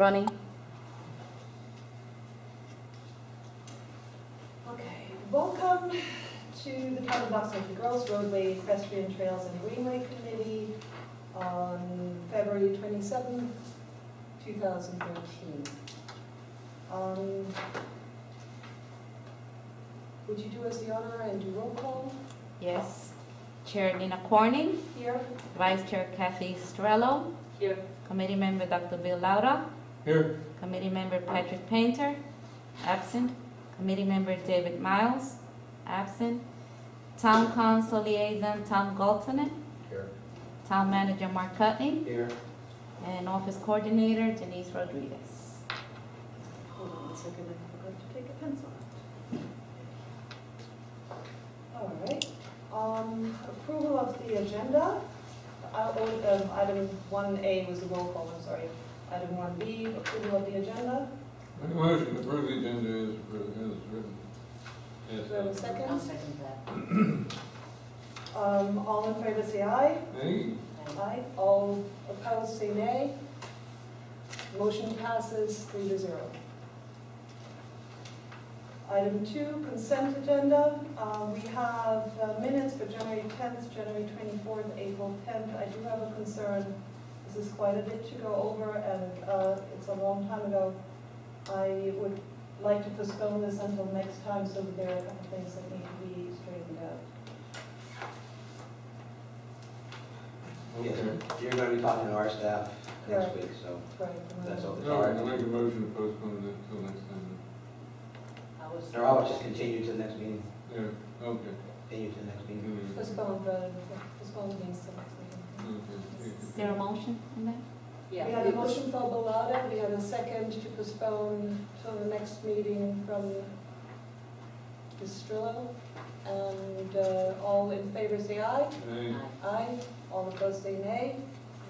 Running. Okay, welcome to the Town of Knoxville Girls Roadway, Equestrian Trails and Greenway Committee on February 27th, 2013. Would you do us the honor and do roll call? Yes. Chair Nina Corning. Here. Vice Chair Kathy Strello. Here. Committee Member Dr. Bill Lauda. Here. Committee Member Patrick Painter. Absent. Committee Member David Miles. Absent. Town Council Liaison Tom Galtonen. Here. Town Manager Mark Cutney. Here. And Office Coordinator Denise Rodriguez. Hold on a second, I forgot to take a pencil. All right. Approval of the agenda. Item 1A was the roll call, I'm sorry. Item 1B, approval of the agenda. Make a motion to approve the agenda as written. Do we have a second? I'll second that. All in favor say aye. Hey. Aye. All opposed say nay. Motion passes 3-0. Item 2, consent agenda. We have minutes for January 10th, January 24th, April 10th. I do have a concern. This is quite a bit to go over, and it's a long time ago. I would like to postpone this until next time so that there are a couple things that need to be straightened out. Yes, Okay. you're going to be talking to our staff next Right. week, so Right. that's all. No, I make a motion to postpone it until next time. Or how about just continue to the next meeting? Yeah, okay. Continue to the next meeting. Postpone the means till next meeting. Is there a motion on that? We had a motion for Bellotta, we had a second to postpone till the next meeting from Ms. Strillo. And all in favor say aye. Hey. Aye. All opposed say nay.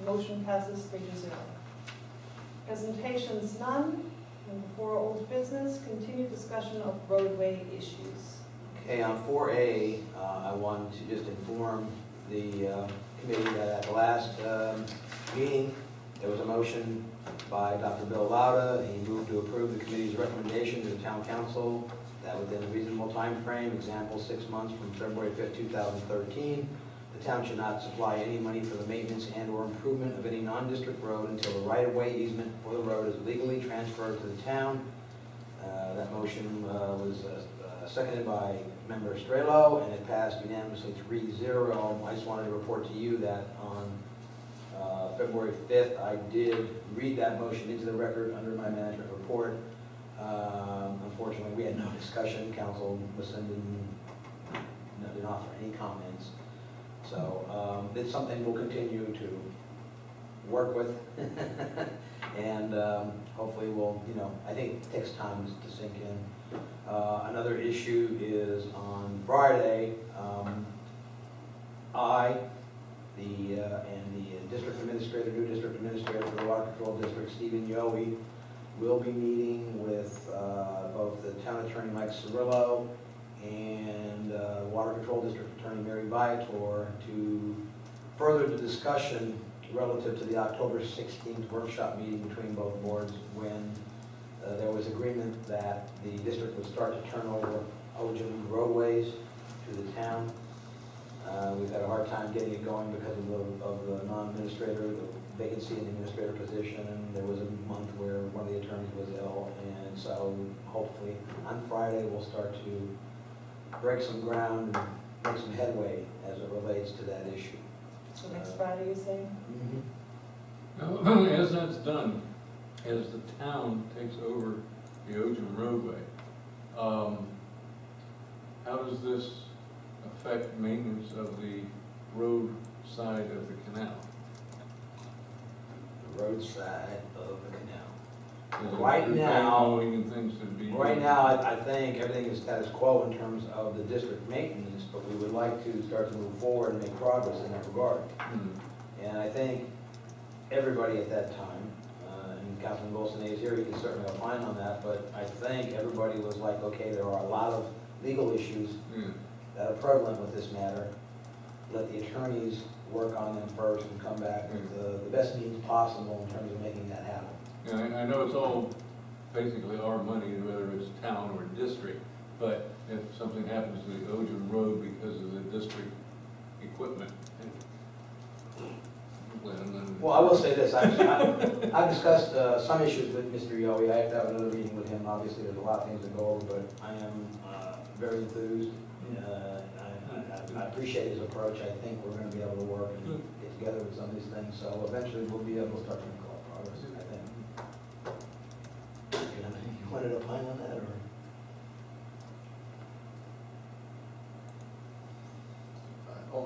Motion passes 3-0. Presentations none. Number 4, old business, continued discussion of roadway issues. Okay, on 4A, I wanted to just inform the committee that at the last meeting, there was a motion by Dr. Bill Lauda. He moved to approve the committee's recommendation to the town council that within a reasonable time frame, example 6 months from February 5th, 2013, the town should not supply any money for the maintenance and/or improvement of any non-district road until the right-of-way easement for the road is legally transferred to the town. That motion was seconded by Member Strello, and it passed unanimously 3-0. I just wanted to report to you that on February 5th, I did read that motion into the record under my management report. Unfortunately, we had no discussion. Council didn't offer any comments. So it's something we'll continue to work with, and hopefully we'll, I think it takes time to sink in. Another issue is on Friday, and the district administrator, new district administrator for the water control district, Stephen Yowie, will be meeting with both the town attorney Mike Cirillo and Water Control District Attorney Mary Viator to further the discussion relative to the October 16th workshop meeting between both boards, when there was agreement that the district would start to turn over OGM roadways to the town. We've had a hard time getting it going because of the non-administrator, the vacancy in the administrator position, and there was a month where one of the attorneys was ill, and so hopefully on Friday we'll start to break some ground and make some headway as it relates to that issue. So next Friday, you're saying? Now, as that's done, as the town takes over the Ojum roadway, how does this affect maintenance of the road side of the canal? The roadside of the canal. Is it Right now- mowing and things to be? Right now, I think everything is status quo in terms of the district maintenance, but we would like to start to move forward and make progress in that regard. And I think everybody at that time, and Councilman Wilson is here, he can certainly opine on that, but I think everybody was like, okay, there are a lot of legal issues that are prevalent with this matter. Let the attorneys work on them first and come back with the best means possible in terms of making that happen. Yeah, I know it's all basically our money, whether it's town or district, but if something happens to the Ogen Road because of the district equipment. Well, I will say this, I've discussed some issues with Mr. Yowie. I have to have another meeting with him. Obviously, there's a lot of things to go over, but I am very enthused. I appreciate his approach. I think we're going to be able to work and get together with some of these things, so eventually we'll be able to start to make a lot of progress, I think. You wanted to opine on that, or?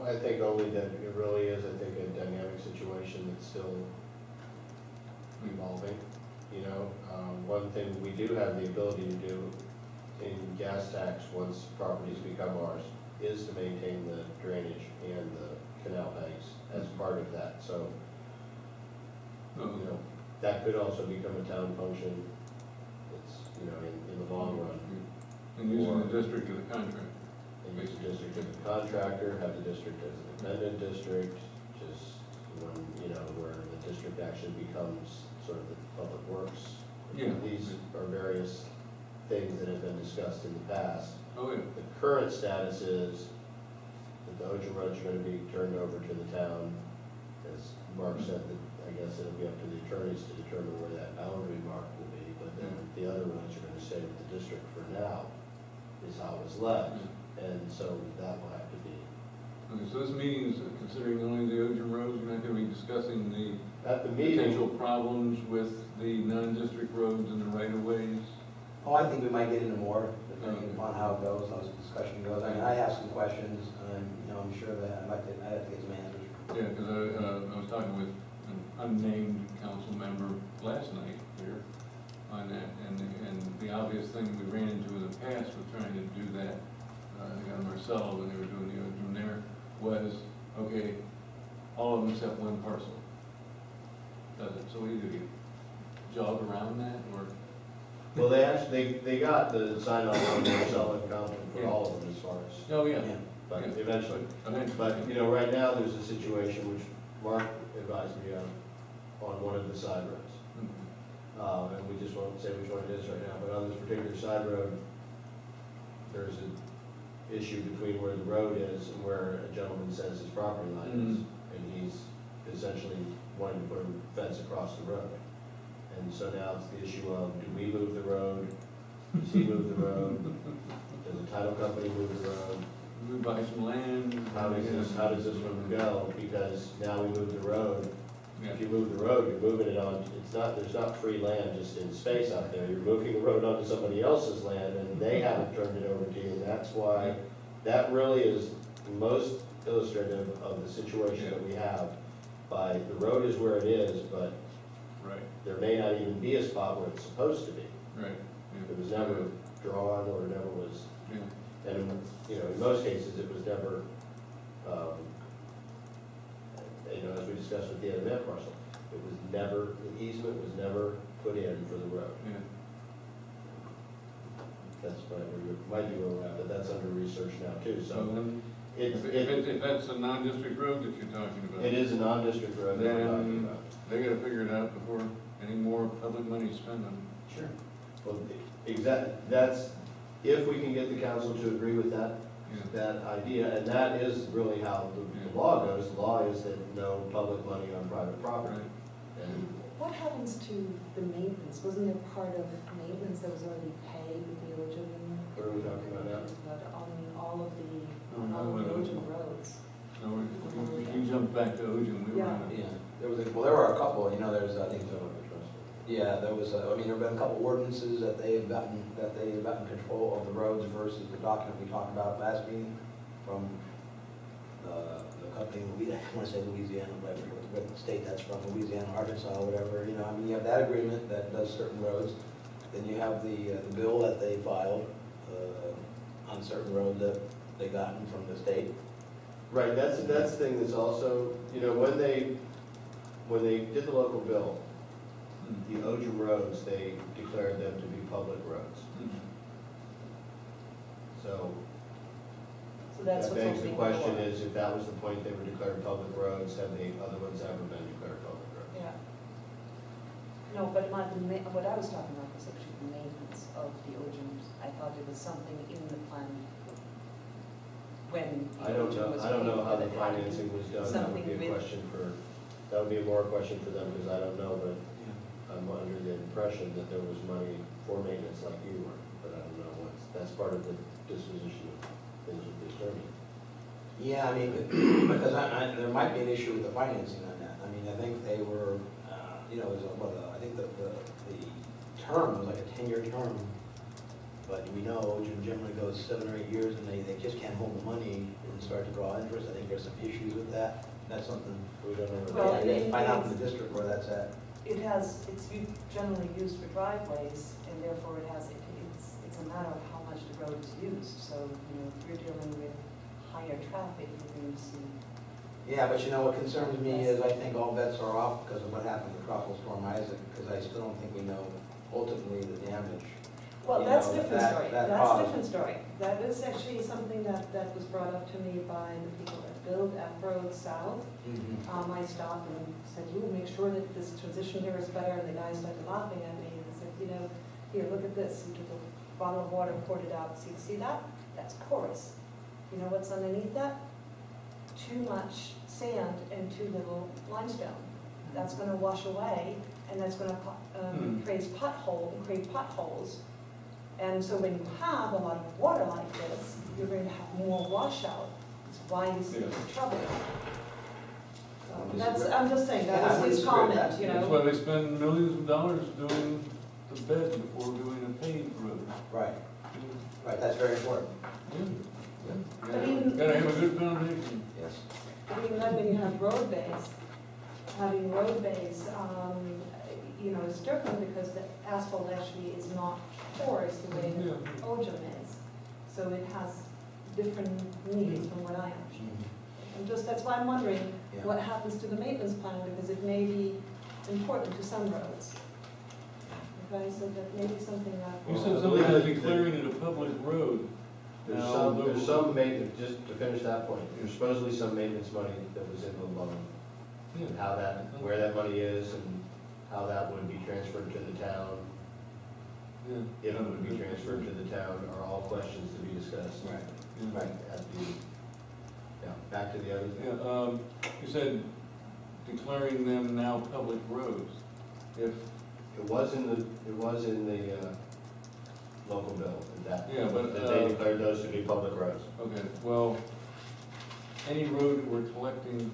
I think only that it really is, I think, a dynamic situation that's still evolving, you know. One thing we do have the ability to do in gas tax, once properties become ours, is to maintain the drainage and the canal banks as part of that. So, you know, that could also become a town function. It's, you know, in the long run. And using the district as a contract. And use the district as a contractor, have the district as an independent district, just when, you know, where the district actually becomes sort of the public works. Yeah. These are various things that have been discussed in the past. Oh, yeah. The current status is that the Ogen roads are going to be turned over to the town. As Mark said, that I guess it'll be up to the attorneys to determine where that boundary mark will be, but then the other roads are going to stay with the district for now, is how it was left. And so that will have to be. Okay, so this meeting is considering only the Ogen roads, we're not gonna be discussing the At the meeting, potential problems with the non-district roads and the right-of-ways? Oh, I think we might get into more, depending upon how it goes, how this discussion goes. I mean, I have some questions, you know, I'm sure that I have to get some answers. Yeah, because I was talking with an unnamed council member last night here on that, and the obvious thing we ran into in the past with trying to do that, I think on Marcelo, when they were doing the Ogen there, was, okay, all of them except one parcel. Does it, so either you jog around that, or? well, they got the sign off on Marcel and Compton for all of them as far as, Oh, yeah. but Yeah. eventually. Eventually. But, you know, right now, there's a situation which Mark advised me on one of the side roads. Mhm. And we just won't say which one it is right now, but on this particular side road, there's an issue between where the road is and where a gentleman says his property line is. And he's essentially wanting to put a fence across the road. And so now it's the issue of, do we move the road? Does he move the road? Does the title company move the road? We buy some land. How does this one go? Because now we move the road. Yeah. If you move the road, you're moving it on, there's not free land just in space out there. You're moving the road onto somebody else's land and they haven't turned it over to you. And that's why, that really is most illustrative of the situation that we have. By, the road is where it is, but Right, there may not even be a spot where it's supposed to be. right. It was never drawn or never was, Yeah. and, you know, in most cases, it was never, you know, as we discussed with the other parcel, it was never, the easement was never put in for the road. Yeah. That's might be where we're at, but that's under research now too, So so then, it's, if that's a non-district road that you're talking about. it is a non-district road that we're talking about. They gotta figure it out before any more public money is spent on it. Sure. Well, that's, if we can get the council to agree with that, Yeah. that idea, and that is really how the law goes. The law is that no public money on private property. Right. And What happens to the maintenance? Wasn't there part of maintenance that was already paid with the Ogen? what are we talking about now? But on all of the Oh, Ogen roads. No, we jumped back to Ogen, we were on it. Yeah, there were a couple, you know, there's, I think, yeah, there was, I mean, there have been a couple ordinances that they have gotten control of the roads versus the document we talked about last meeting from the company, I want to say Louisiana, whatever, what state that's from, Louisiana, Arkansas, whatever, you know, I mean, you have that agreement that does certain roads, then you have the bill that they filed on certain roads that they gotten from the state. Right, that's the thing that's also, you know, when they did the local bill, the Ogen roads, they declared them to be public roads. Mhm. So So that's that what's begs the opening question door. is, if that was the point they were declared public roads, have the other ones ever been declared public roads? Yeah. No, but what I was talking about was actually the maintenance of the Ojums. I thought it was something in the plan when the I don't Ojum was know, I don't know paid, how that the it had to financing do was done, that would something be a with- question for, that would be more a question for them, because I don't know, but I'm under the impression that there was money for maintenance like you were, but I don't know what's, that's part of the disposition of things with the attorney. Yeah, I mean, because there might be an issue with the financing on that. I mean, I think they were, you know, I think the term was like a 10-year term. But we know Ojum generally goes 7 or 8 years and they just can't hold the money and start to draw interest. I think there's some issues with that. That's something We don't know. Well, I it- didn't find out from the district where that's at. It's generally used for driveways, and therefore it's a matter of how much the road is used. So, you know, if you're dealing with higher traffic, you're going to see. Yeah, but you know, what concerns me is I think all bets are off because of what happened to Tropical Storm Isaac, because I still don't think we know ultimately the damage. Well, You that's know, a different that- story. that That's a caused- different story. That is actually something that was brought up to me by the people that build F Road South. I stopped and said, "Ooh, make sure that this transition here is better," and the guy started laughing at me and said, "You know, here, look at this." He took a bottle of water, poured it out. See that? That's porous. You know what's underneath that? Too much sand and too little limestone. That's going to wash away, and that's going to create potholes. And so when you have a lot of water like this, you're going to have more washout. That's why you see the trouble. I'm just saying, Yeah, I that was his disagree with comment, that. you That's know. why they spend millions of dollars doing the bed before doing a paved road. Right, right, that's very important. But even- Gotta have a good foundation. Yes. But even then, when you have having road base, you know, is different because the asphalt actually is not porous the way the Ojum is. So it has different needs from what I understand. That's why I'm wondering Yeah. what happens to the maintenance plan, because it may be important to some roads. Okay, so that may be something that. You Well, said I something believe about that- declaring it a public road. There's some maintenance, just to finish that point, there's supposedly some maintenance money that was in the loan. Yeah. And how that, where that money is and how that would be transferred to the town, Yeah. if it would be transferred to the town, are all questions to be discussed. Right. Yeah. Right. At the, yeah, back to the other thing. Yeah, you said declaring them now public roads. If, It was in the local bill, that, Yeah, but, that they declared those to be public roads. okay, well, any road that we're collecting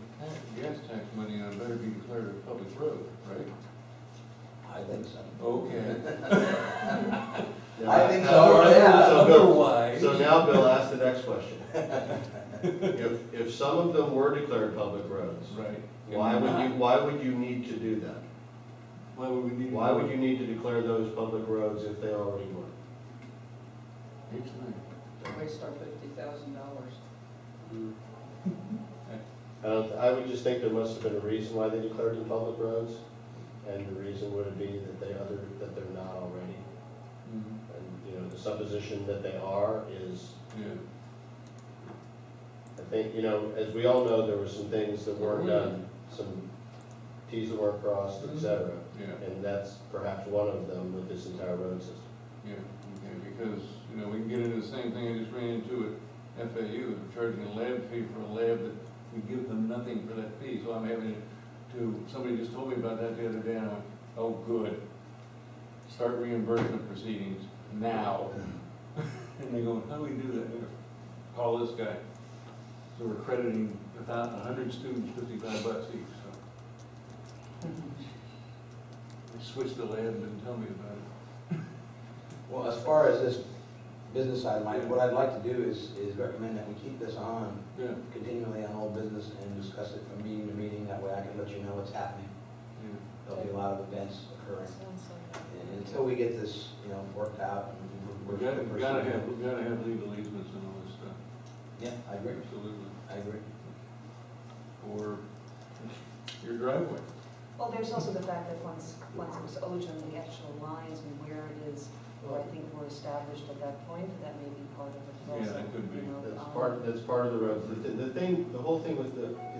gas tax money on better be declared a public road, right? I think so. Okay. I think so, yeah. So Bill, Otherwise. so now Bill, ask the next question. If some of them were declared public roads, Right. why would you need to do that? Why would we need? Why would you need to declare those public roads if they already were? Explain. Waste our $50,000. I would just think there must have been a reason why they declared them public roads, and the reason would be that that they're not already. Mhm. And, you know, the supposition that they are is, Yeah. I think, you know, as we all know, there were some things that weren't Yeah. done, some Ts that weren't crossed, et cetera. Yeah, And that's perhaps one of them with this entire road system. yeah, okay, because, you know, we can get into the same thing I just ran into at FAU, they're charging a lab fee for a lab that we give them nothing for that fee, so I'm having to, somebody just told me about that the other day, and I went, oh, good. Start reimbursement proceedings now. And they go, how do we do that? Call this guy. So we're crediting 100 students $55 each, so. They switched the lab and didn't tell me about it. Well, as far as this business item, what I'd like to do is recommend that we keep this on Yeah, continually on old business and discuss it from meeting to meeting. That way I can let you know what's happening. yeah. There'll be a lot of events occurring. Sounds like- And until we get this, you know, worked out, We gotta have legal easements and all this stuff. Yeah, I agree. Absolutely. I agree. Or your driveway. Well, there's also the fact that once it was Ojum, the actual lines and where it is, I think were established established at that point, that may be part of it Yeah, also. that could be. you know, That's part of the road. The whole thing with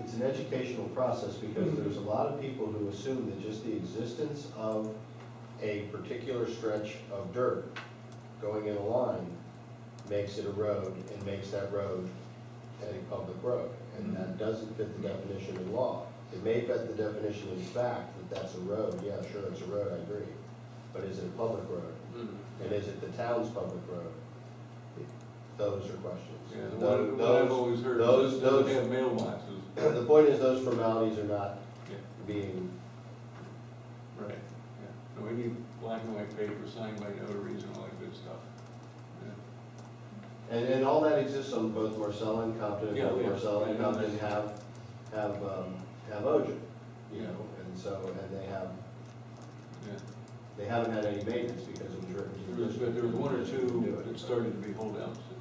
it's an educational process because there's a lot of people who assume that just the existence of a particular stretch of dirt going in a line makes it a road and makes that road a public road. And that doesn't fit the definition in law. It may fit the definition in fact that that's a road. Yeah, sure, it's a road, I agree. But is it a public road? And is it the town's public road? Those are questions. Yeah, what I've always heard is those- they have mailboxes. The point is, those formalities are not Yeah. being, Right, yeah. No, we need black and white paper signed by notaries and all that good stuff. Yeah. and all that exists on both Marcella and Compton. Yeah, Both yeah. Marcella and Yeah, Compton nice. have OJ, you Yeah. know, and so, and Yeah. they haven't had any maintenance because it was written to the district. There was one or to two do it. that started to be holdouts that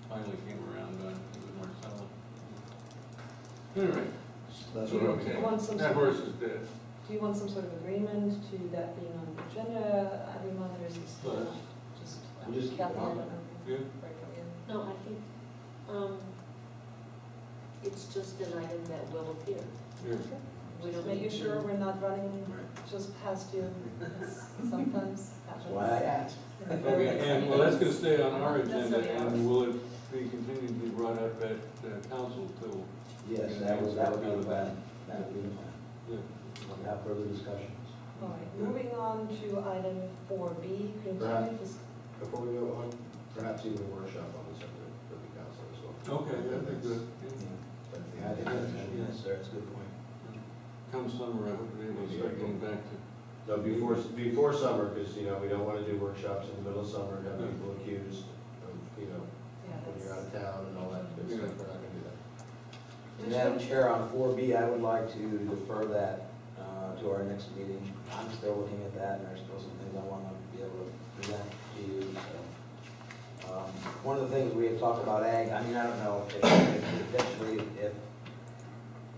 finally came around, it was Marcella. Anyway, That's Do what you I'm saying. want some that sort horse of, is dead. do you want some sort of agreement to that being on the agenda every month, or is this Well, just? We'll just keep Kathy, I on. don't know. Yeah. Right from you. No, I think, it's just an item that will appear. Yeah. We Just don't making need to- sure we're not running Right. just past you, as sometimes happens. That's why I asked. Okay, and well, that's gonna stay on our That's agenda, what I and asked. will it be continued to be brought up at council till? Yes, that would be the plan. That would be the plan. Yeah. We'll have further discussions. All right, moving on to item 4B, continue Right. dis- Before we go on, perhaps even a workshop on the subject for the council as well. Okay, that'd be good. Yeah, I think that's a good point. Come summer, I hope we're able to start getting back to. No, before summer, because, you know, we don't want to do workshops in the middle of summer and have people accused of, you know, yeah, when you're that's- out of town and all that good Yeah. stuff. We're not gonna do that. Madam Chair, on 4B, I would like to defer that to our next meeting. I'm still looking at that, and there's still some things I want to be able to present to you, so. One of the things we had talked about ag, I mean, I don't know if eventually if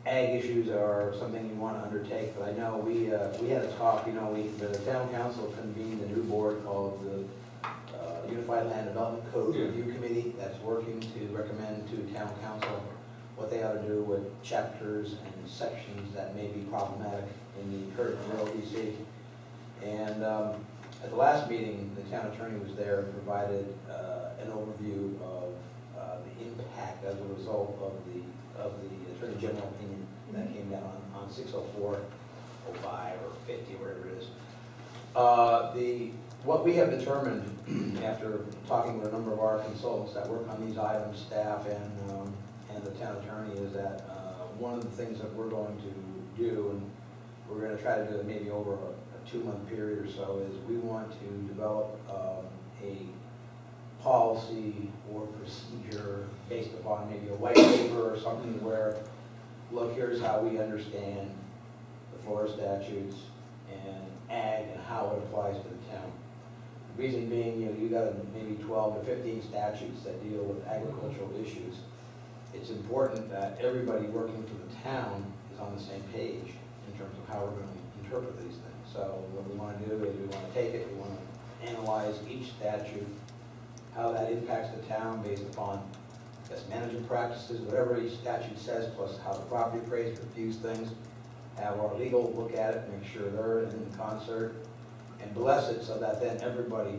ag issues are something you want to undertake, but I know we had a talk, you know, the town council convened a new board called the Unified Land Development Code Yeah. Review Committee that's working to recommend to town council what they ought to do with chapters and sections that may be problematic in the current rural DC. And at the last meeting, the town attorney was there and provided an overview of the impact as a result of the Attorney General opinion that came down on 604, 05, or 50, whatever it is. What we have determined after talking with a number of our consultants that work on these items, staff and the town attorney, is that one of the things that we're going to do, and we're going to try to do it maybe over a 2-month period or so, is we want to develop a policy or procedure based upon maybe a white paper or something where, look, here's how we understand the Florida statutes and ag and how it applies to the town. The reason being, you got maybe 12 to 15 statutes that deal with agricultural issues. It's important that everybody working for the town is on the same page in terms of how we're going to interpret these things. So what we want to do is we want to take it, we want to analyze each statute, how that impacts the town based upon best management practices, whatever each statute says, plus how the property appraiser views things, have our legal look at it, make sure they're in concert, and bless it so that then everybody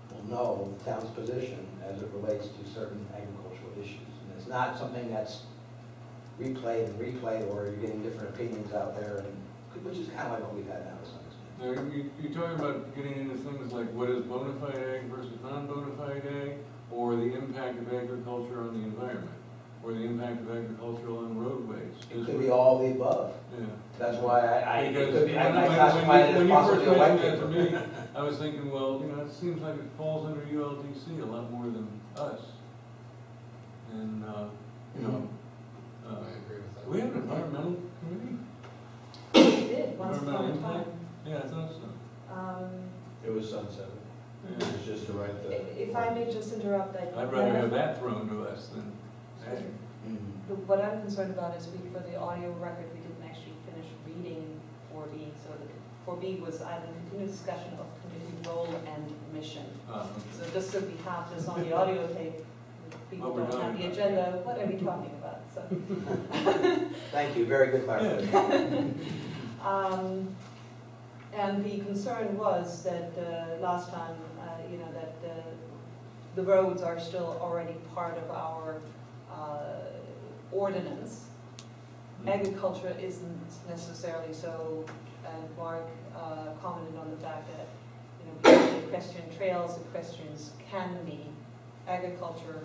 will know the town's position as it relates to certain agricultural issues. And it's not something that's replayed and replayed, or you're getting different opinions out there, and, which is kind of like what we've had now to some extent. Now, you're talking about getting into things like what is bona fide ag versus non-bona fide ag, or the impact of agriculture on the environment, or the impact of agriculture on roadways. It could be all the above. Yeah. That's why it Because could be, I when classify it you as first possibly a white mentioned that to paper. me, I was thinking, well, it seems like it falls under ULDC a lot more than us. And, agree with that. we have an environmental committee? We did, once upon Environmental a time. impact? Yeah, I thought so. It was sunset. It Yeah. was just to write the. If I may just interrupt, I'd rather have that thrown to us than ag. Mhm. What I'm concerned about is for the audio record, we didn't actually finish reading 4B. So the 4B was item continued discussion of community role and mission. Okay. So just so we have this on the audio tape, people What we're don't have talking the about. agenda, what are we talking about? So, Thank you, very good clarification. and the concern was that last time, that the roads are still already part of our ordinance. Agriculture isn't necessarily so, and Mark commented on the fact that, people do equestrian trails, equestrians can be agriculture.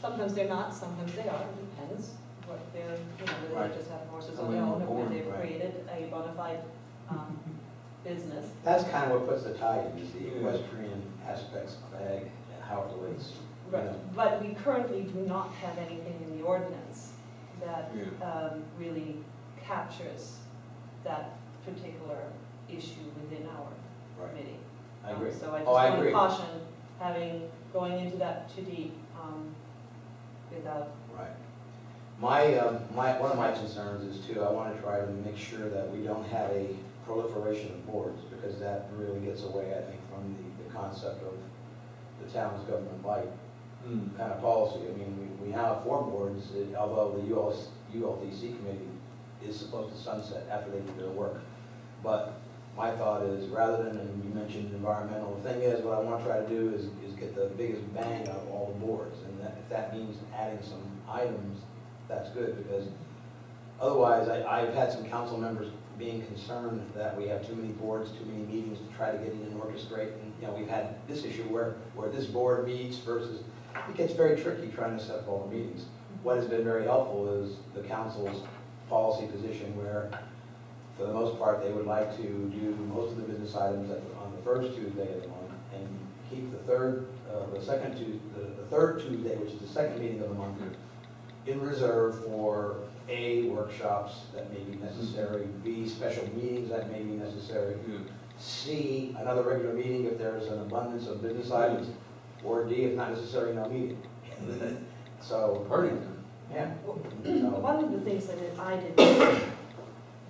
Sometimes they're not, sometimes they are, it depends what they're, whether Right. they just have horses How on their many own, or born, whether they've right. created a bona fide business. That's kind of what puts the tie in, is the Yeah. equestrian aspects of ag and how it relates. Right, but we currently do not have anything in the ordinance that Yeah. really captures that particular issue within our Right, committee. I agree. So I just Oh, I want to agree. caution, going into that too deep, without, Right. One of my concerns is too, I want to try to make sure that we don't have a proliferation of boards, because that really gets away, I think, from the concept of the town's government-like Mm. kind of policy. I mean, we now have 4 boards, although the ULTC committee is supposed to sunset after they do their work. But my thought is, rather than, and you mentioned environmental, the thing is, what I want to try to do is get the biggest bang out of all the boards. And that, if that means adding some items, that's good, because otherwise, I've had some council members being concerned that we have too many boards, too many meetings to try to get in and orchestrate. And, we've had this issue where this board meets versus, it gets very tricky trying to set up all the meetings. What has been very helpful is the council's policy position where, for the most part, they would like to do most of the business items on the first Tuesday of the month, and keep the third Tuesday, which is the second meeting of the month, in reserve for A, workshops that may be necessary, B, special meetings that may be necessary, Yeah. C, another regular meeting if there's an abundance of business items, or D, if not necessary, no meeting. So, Party time. yeah. one of the things that I did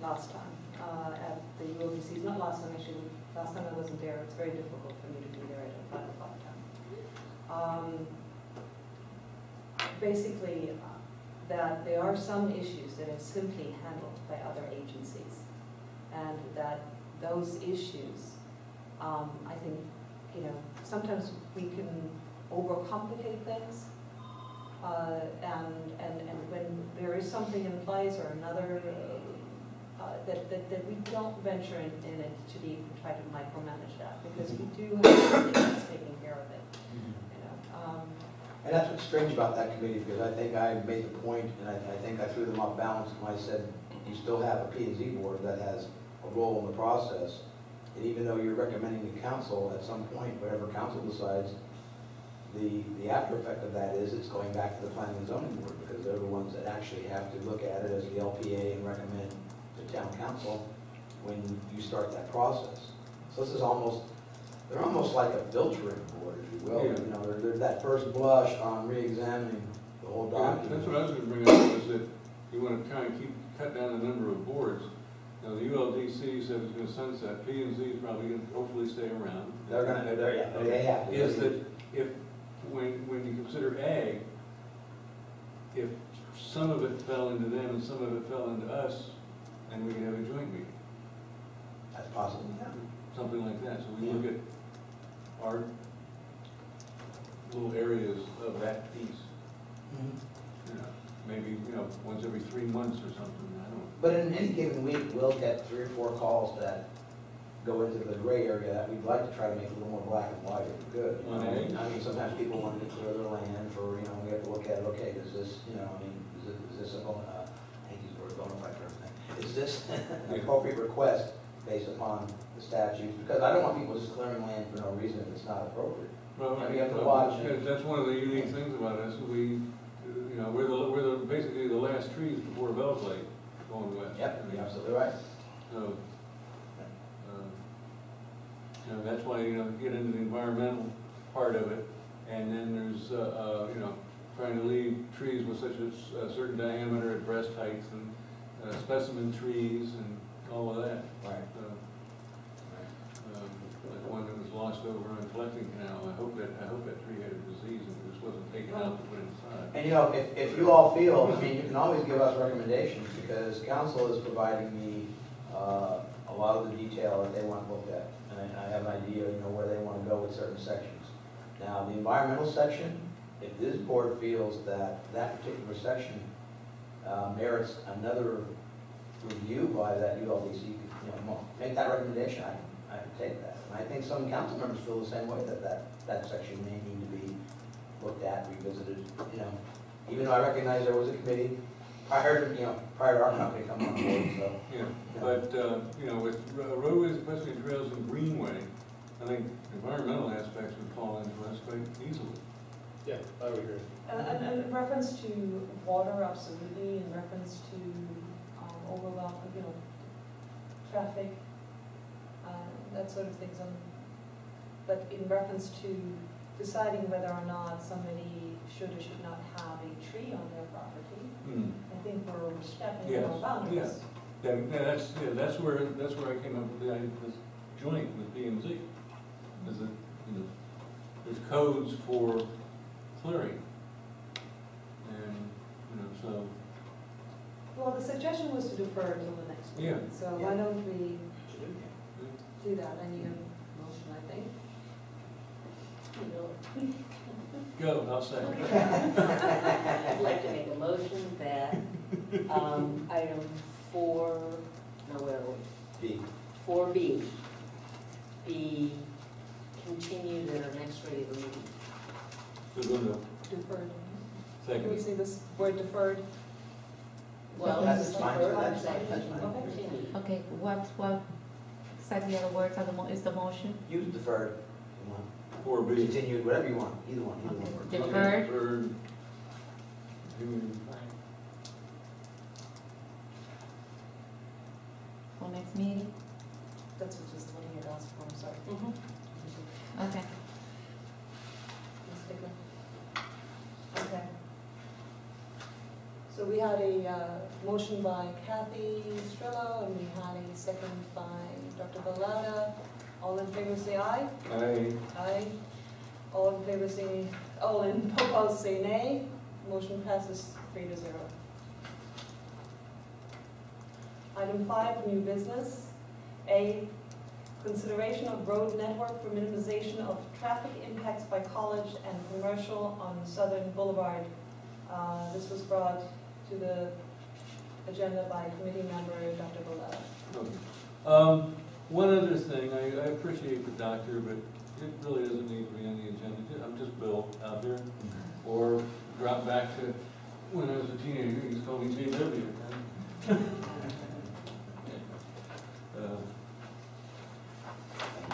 last time at the ULBC, not last time actually, last time I wasn't there, it's very difficult for me to be there at 5 o'clock time. Basically, that there are some issues that are simply handled by other agencies, and that those issues, I think, sometimes we can overcomplicate things, and when there is something in place or another, that we don't venture in it too deep and try to micromanage that, because we do have something that's taking care of it. And that's what's strange about that committee, because I think I made the point, and I think I threw them off balance when I said, you still have a P&Z board that has a role in the process. And even though you're recommending the council, at some point, whatever council decides, the after effect of that is it's going back to the planning and zoning board, because they're the ones that actually have to look at it as the LPA and recommend to town council when you start that process. So this is they're almost like a filtering board, if you will. Yeah. They're that first blush on re-examining the whole Yeah, document. that's what I was gonna bring up, is that you wanna try and cut down the number of boards. The ULDC said it's gonna sunset, P&Z is probably gonna hopefully stay around. They have to. Is that when you consider ag, if some of it fell into them and some of it fell into us, then we could have a joint meeting, That's possible, yeah. something like that. So we look at our little areas of that piece, maybe, once every 3 months or something, I don't know. But in any given week, we'll get 3 or 4 calls that go into the gray area that we'd like to try to make a little more black and white if we could. I mean, sometimes people want to clear their land for, we have to look at, okay, is this, is this a bona, I hate these words, bona fide person. Is this an appropriate request based upon the statutes? Because I don't want people just clearing land for no reason if it's not appropriate. Well, And we have to watch. That's one of the unique things about us. We're basically the last trees before Belle Lake going west. Yep, you're absolutely right. So, that's why, get into the environmental part of it, and then there's, trying to leave trees with such a certain diameter at breast heights, and specimen trees, and all of that. Right. Like one that was lost over on Collecting Canal. I hope that tree had a disease and it just wasn't taken out to put inside. And you know, if you all feel, I mean, you can always give us recommendations, because council is providing me a lot of the detail that they want looked at. And I have an idea, you know, where they want to go with certain sections. Now, the environmental section, if this board feels that that particular section merits another review by that ULDC, you know, make that recommendation, I can take that. And I think some council members feel the same way, that section may need to be looked at, revisited, you know. Even though I recognize there was a committee prior to our company coming on board, so. Yeah, but, you know, with roadways, equestrian trails, and greenway, I think environmental aspects would fall into us quite easily. Yeah, I would agree. And in reference to water, absolutely, in reference to overwhelm, you know, traffic, that sort of things. But in reference to deciding whether or not somebody should or should not have a tree on their property, I think we're stepping Yes, our boundaries. That's where I came up with the idea, this joint with P and Z. Is that, you know, there's codes for clearing. And, you know, so. Well, the suggestion was to defer until the next Yeah. meeting. So why don't we Yeah. do that? I need a motion, I think. You know, Go, I'll say. I'd like to make a motion that item 4, no, where are we? B. 4B be continued at our next regular meeting. So go to Deferred. Can we second. say this word deferred? Well, That's it's fine, deferred, that's I'm fine, that's saying fine. continue. Okay, what exactly are the words of is the motion? Use deferred, if you want. 4B. Continued, whatever you want, either one, either Okay. one. Deferred. Deferred. For next meeting? That's what just what he had asked for, I'm sorry. Okay. Ms. Stickler? Okay. So we had a motion by Kathy Strillo, and we had a second by Dr. Balada. All in favor say aye. Aye. All in favor say, all in opposed say nay. Motion passes 3-0. Item 5, new business. A, consideration of road network for minimization of traffic impacts by college and commercial on Southern Boulevard. This was brought to the agenda by committee member Dr. Balada. Okay. One other thing, I appreciate the doctor, but it really doesn't need to be on the agenda. I'm just Bill out there, or drop back to when I was a teenager, he used to call me JW.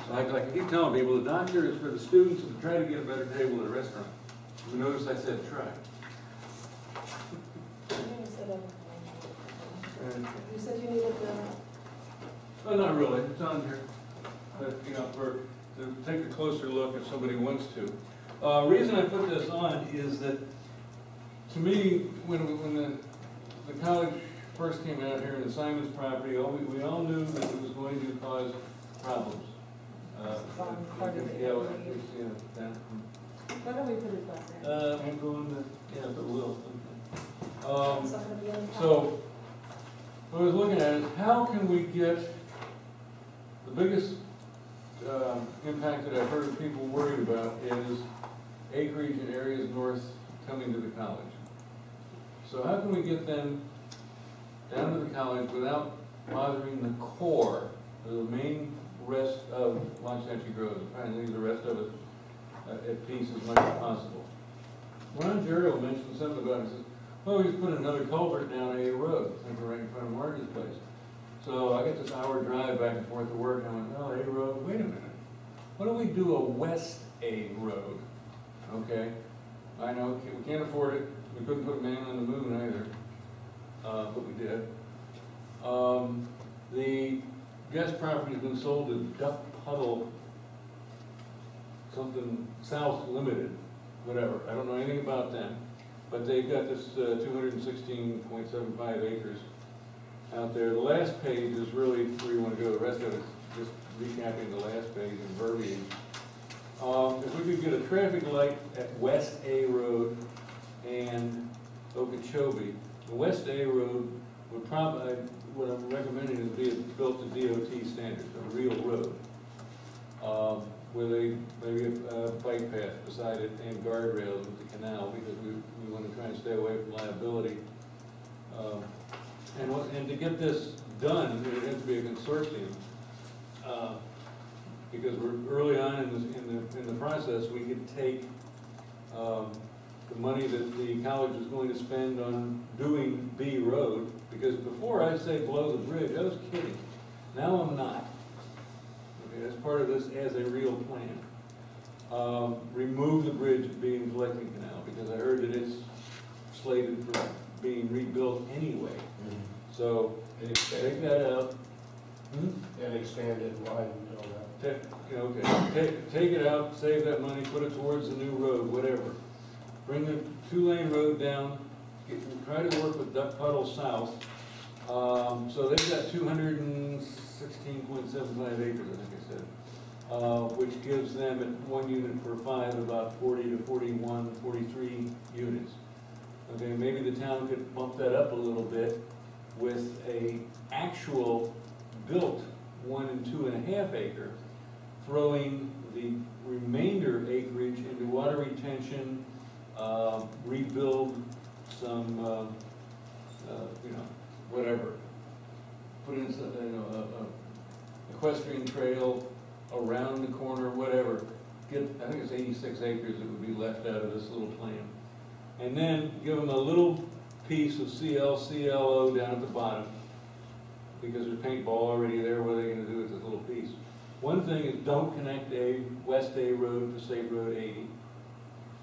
Like I keep telling people, the doctor is for the students and to try to get a better table at a restaurant. You notice I said try. You said you needed the... Well, not really, it's on here, but, you know, to take a closer look if somebody wants to. Reason I put this on is that, to me, when the college first came out here in the Simon's property, we all knew that it was going to cause problems. Part of it. Yeah, that. Why don't we put it back there? I'm going to, yeah, but we'll. It's not gonna be on the So, what I was looking at is how can we get the biggest impact that I've heard people worried about is acreage in areas north coming to the college. So how can we get them down to the college without bothering the core, the main rest of Waxahachie Grove, and trying to leave the rest of it at peace as much as possible? Ron Jarrell mentioned something about it. He says, oh, he's put another culvert down A Road, I think right in front of Marty's place. So I get this hour drive back and forth to work, and I went, oh, A Road, wait a minute. Why don't we do a West A Road? Okay, I know, we can't afford it. We couldn't put a man on the moon either, but we did. The guest property has been sold to Duck Puddle, something South Limited, whatever. I don't know anything about them. But they've got this 216.75 acres out there. The last page is really where you want to go. The rest of it is just recapping the last page and verbiage. could get a traffic light at West A Road and Okeechobee. The West A Road would probably, what I'm recommending is be built to DOT standards, a real road. With maybe a bike path beside it and guardrails with the canal, because we want to try and stay away from liability. And to get this done, it has to be a consortium. Because we're early on in the process, we could take the money that the college is going to spend on doing B Road, because before I say blow the bridge, I was kidding. Now I'm not. Okay, that's part of this as a real plan. Remove the bridge at B and Collecting Canal, because I heard that it's slated for being rebuilt anyway. So take that out. And expand it and widen it all that. Take it out, save that money, put it towards the new road, whatever. Bring the 2-lane road down, try to work with Duck Puddle South. So they've got 216.75 acres, I think I said, which gives them at 1 unit per 5 about 40 to 41, 43 units. Okay, maybe the town could bump that up a little bit with a actual built 1 and 2.5 acre, throwing the remainder acreage into water retention, rebuild some, whatever. Put in some, equestrian trail around the corner, whatever. I think it's 86 acres that would be left out of this little plan. And then give them a little piece of CLO down at the bottom, because there's paintball already there. What are they going to do with this little piece? One thing is don't connect a West A Road to State Road 80.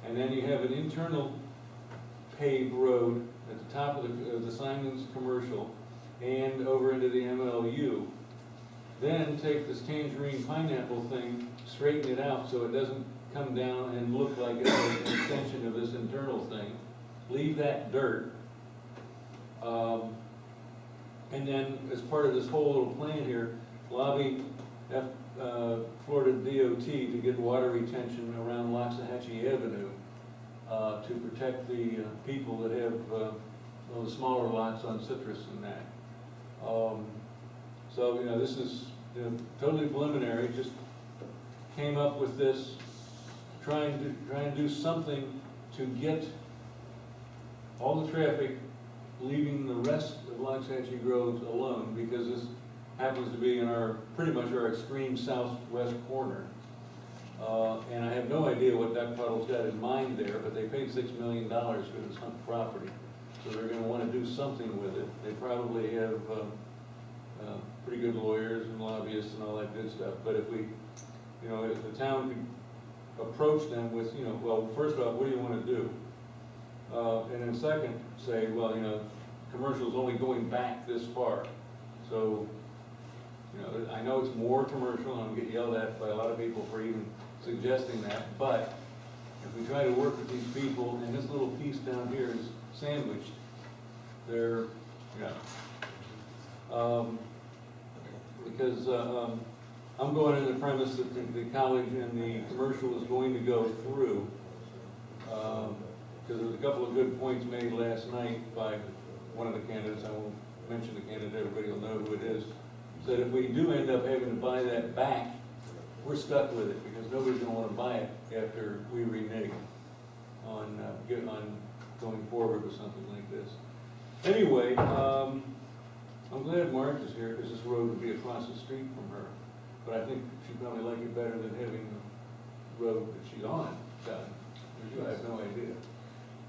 And then you have an internal paved road at the top of the Simon's Commercial and over into the MLU. Then take this tangerine pineapple thing, straighten it out so it doesn't come down and look like it's an extension of this internal thing. Leave that dirt. And then, as part of this whole little plan here, lobby Florida DOT to get water retention around Loxahatchee Avenue to protect the people that have the smaller lots on Citrus and that. So, this is totally preliminary. Just came up with this, trying to do something to get all the traffic leaving the rest of Loxahatchee Groves alone, because this happens to be in pretty much our extreme southwest corner. And I have no idea what Duck Puddle's got in mind there, but they paid $6 million for this property. So they're going to want to do something with it. They probably have pretty good lawyers and lobbyists and all that good stuff. But if if the town could approach them with, well, first off, what do you want to do? And then second, say, well, commercial's only going back this far. So, I know it's more commercial, and I'm getting yelled at by a lot of people for even suggesting that, but if we try to work with these people, and this little piece down here is sandwiched, they're, because I'm going on the premise that the college and the commercial is going to go through, because there was a couple of good points made last night by one of the candidates. I won't mention the candidate, everybody will know who it is. Said if we do end up having to buy that back, we're stuck with it, because nobody's going to want to buy it after we renege on going forward with something like this. Anyway, I'm glad Marge is here, because this road would be across the street from her. But I think she'd probably like it better than having the road that she's on done. I have no idea.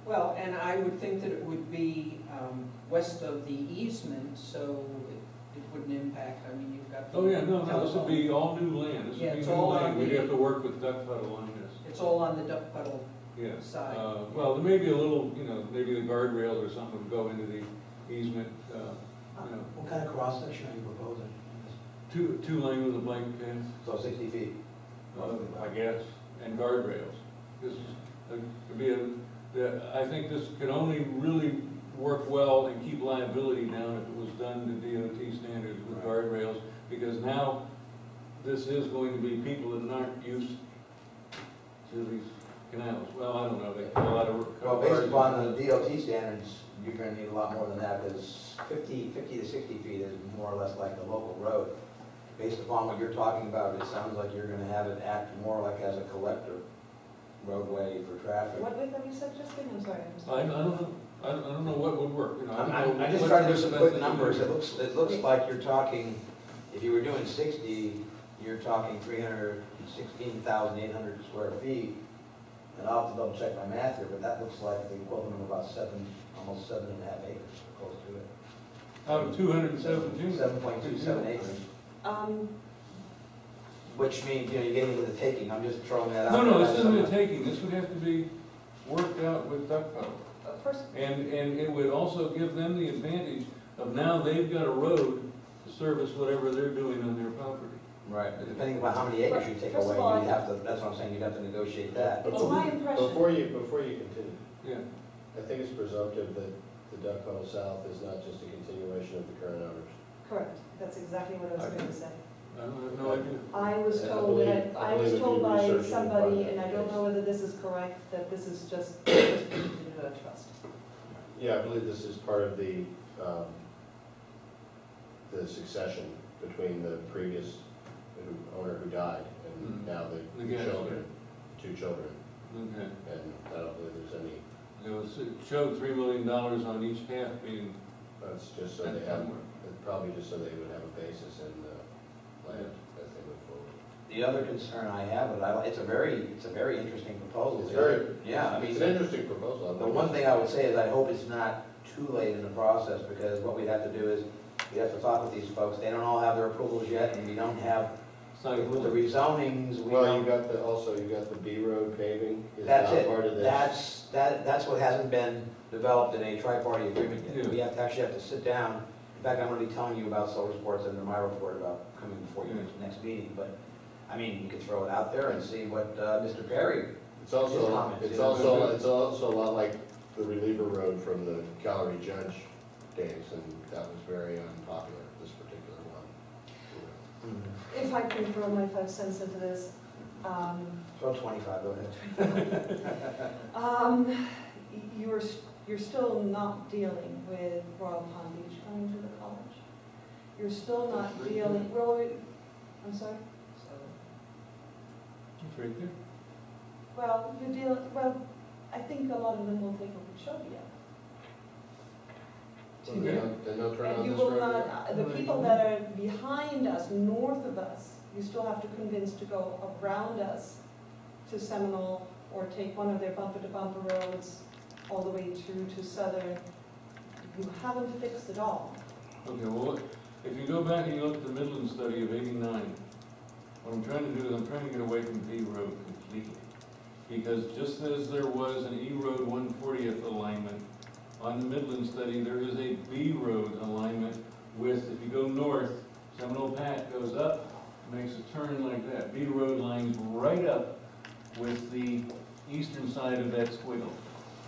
Well, and I would think that it would be west of the easement, so it wouldn't impact. I mean, you've got the Oh yeah, no, this would telephone. be all new land. This Yeah, would be it's new all land. on We'd the- have to work with Duck Puddle on this. It's all on the Duck Puddle Yes. side. Well, there may be a little, maybe the guardrails or something would go into the easement. What kind of cross section are you proposing? 2-lane with a bike path, So 60 feet? I guess, and guardrails. This could be I think this could only really work well and keep liability down if it was done to DOT standards with guardrails, because now this is going to be people that aren't used to these canals? Well, I don't know, they put a lot of work. Well, based upon the DOT standards, you're gonna need a lot more than that, because 50 to 60 feet is more or less like a local road. Based upon what you're talking about, it sounds like you're gonna have it act more like as a collector roadway for traffic. What width have you said, Justin? I'm sorry. I don't know, I don't know what would work, you know. I don't know I just what's tried to do the some best quick thing to numbers. do. It looks like you're talking, if you were doing 60, you're talking 316,800 square feet. And I'll have to double check my math here, but that looks like the equivalent of about almost 7.5 acres, close to it. Out of 217. 7.27 acres. Which means, you're getting into the taking, I'm just throwing that out. No, there. this isn't a taking, this would have to be worked out with Duckpell. First, And it would also give them the advantage of now they've got a road to service whatever they're doing on their property. Right, but depending upon how many acres you take First of away, all, you'd have to, that's what I'm saying, you'd have to negotiate that. it's my impression. Before you continue, Yeah. I think it's presumptive that the Duck Tunnel South is not just a continuation of the current owners. Correct, that's exactly what I was going to say. I have no idea. I was And I told believe- that, I I was believe if told you by research it, you'll somebody, find and I that don't case. know whether this is correct, that this is just into a trust. Yeah, I believe this is part of the succession between the previous owner who died and now the The guest, children, two children. Okay. And I don't believe there's any, It showed $3 million on each half being that's just so they spent have, somewhere. probably just so they would have a basis in the land as they move forward. The other concern I have, it's a very interesting proposal. It's very, Yeah, I mean, it's an interesting proposal. the one thing I would say is I hope it's not too late in the process, because what we'd have to do is, we have to talk with these folks, they don't all have their approvals yet, and we don't have, with the rezonings, we Well, don't. you got the B road paving is That's now it, part of this. that's what hasn't been developed in a tri-party agreement yet. Yeah. We actually have to sit down, in fact, I'm gonna be telling you about solar sports under my report about coming before you next meeting, but, I mean, you could throw it out there and see what, Mr. Perry. It's also, His comments, it's you know. also a lot like the reliever road from the Gallery Judge days, and that was very unpopular, this particular one. If I can throw my 5 cents into this, Throw 25, go ahead. you're still not dealing with Royal Palm Beach coming to the college. You're still not dealing, I'm sorry? It's right there. Well, I think a lot of them will take Okeechobee. Then they'll turn And on you this will road. not, the people that are behind us, north of us, you still have to convince to go around us to Seminole or take one of their bumper-to-bumper roads all the way through to Southern. You haven't fixed it all. Okay, well, if you go back and you look at the Midland study of '89, what I'm trying to do is I'm trying to get away from B road completely. Because just as there was an E road 140th alignment, on the Midland study, there is a B road alignment with, if you go north, Seminole Pat goes up, makes a turn like that. B road lines right up with the eastern side of that squiggle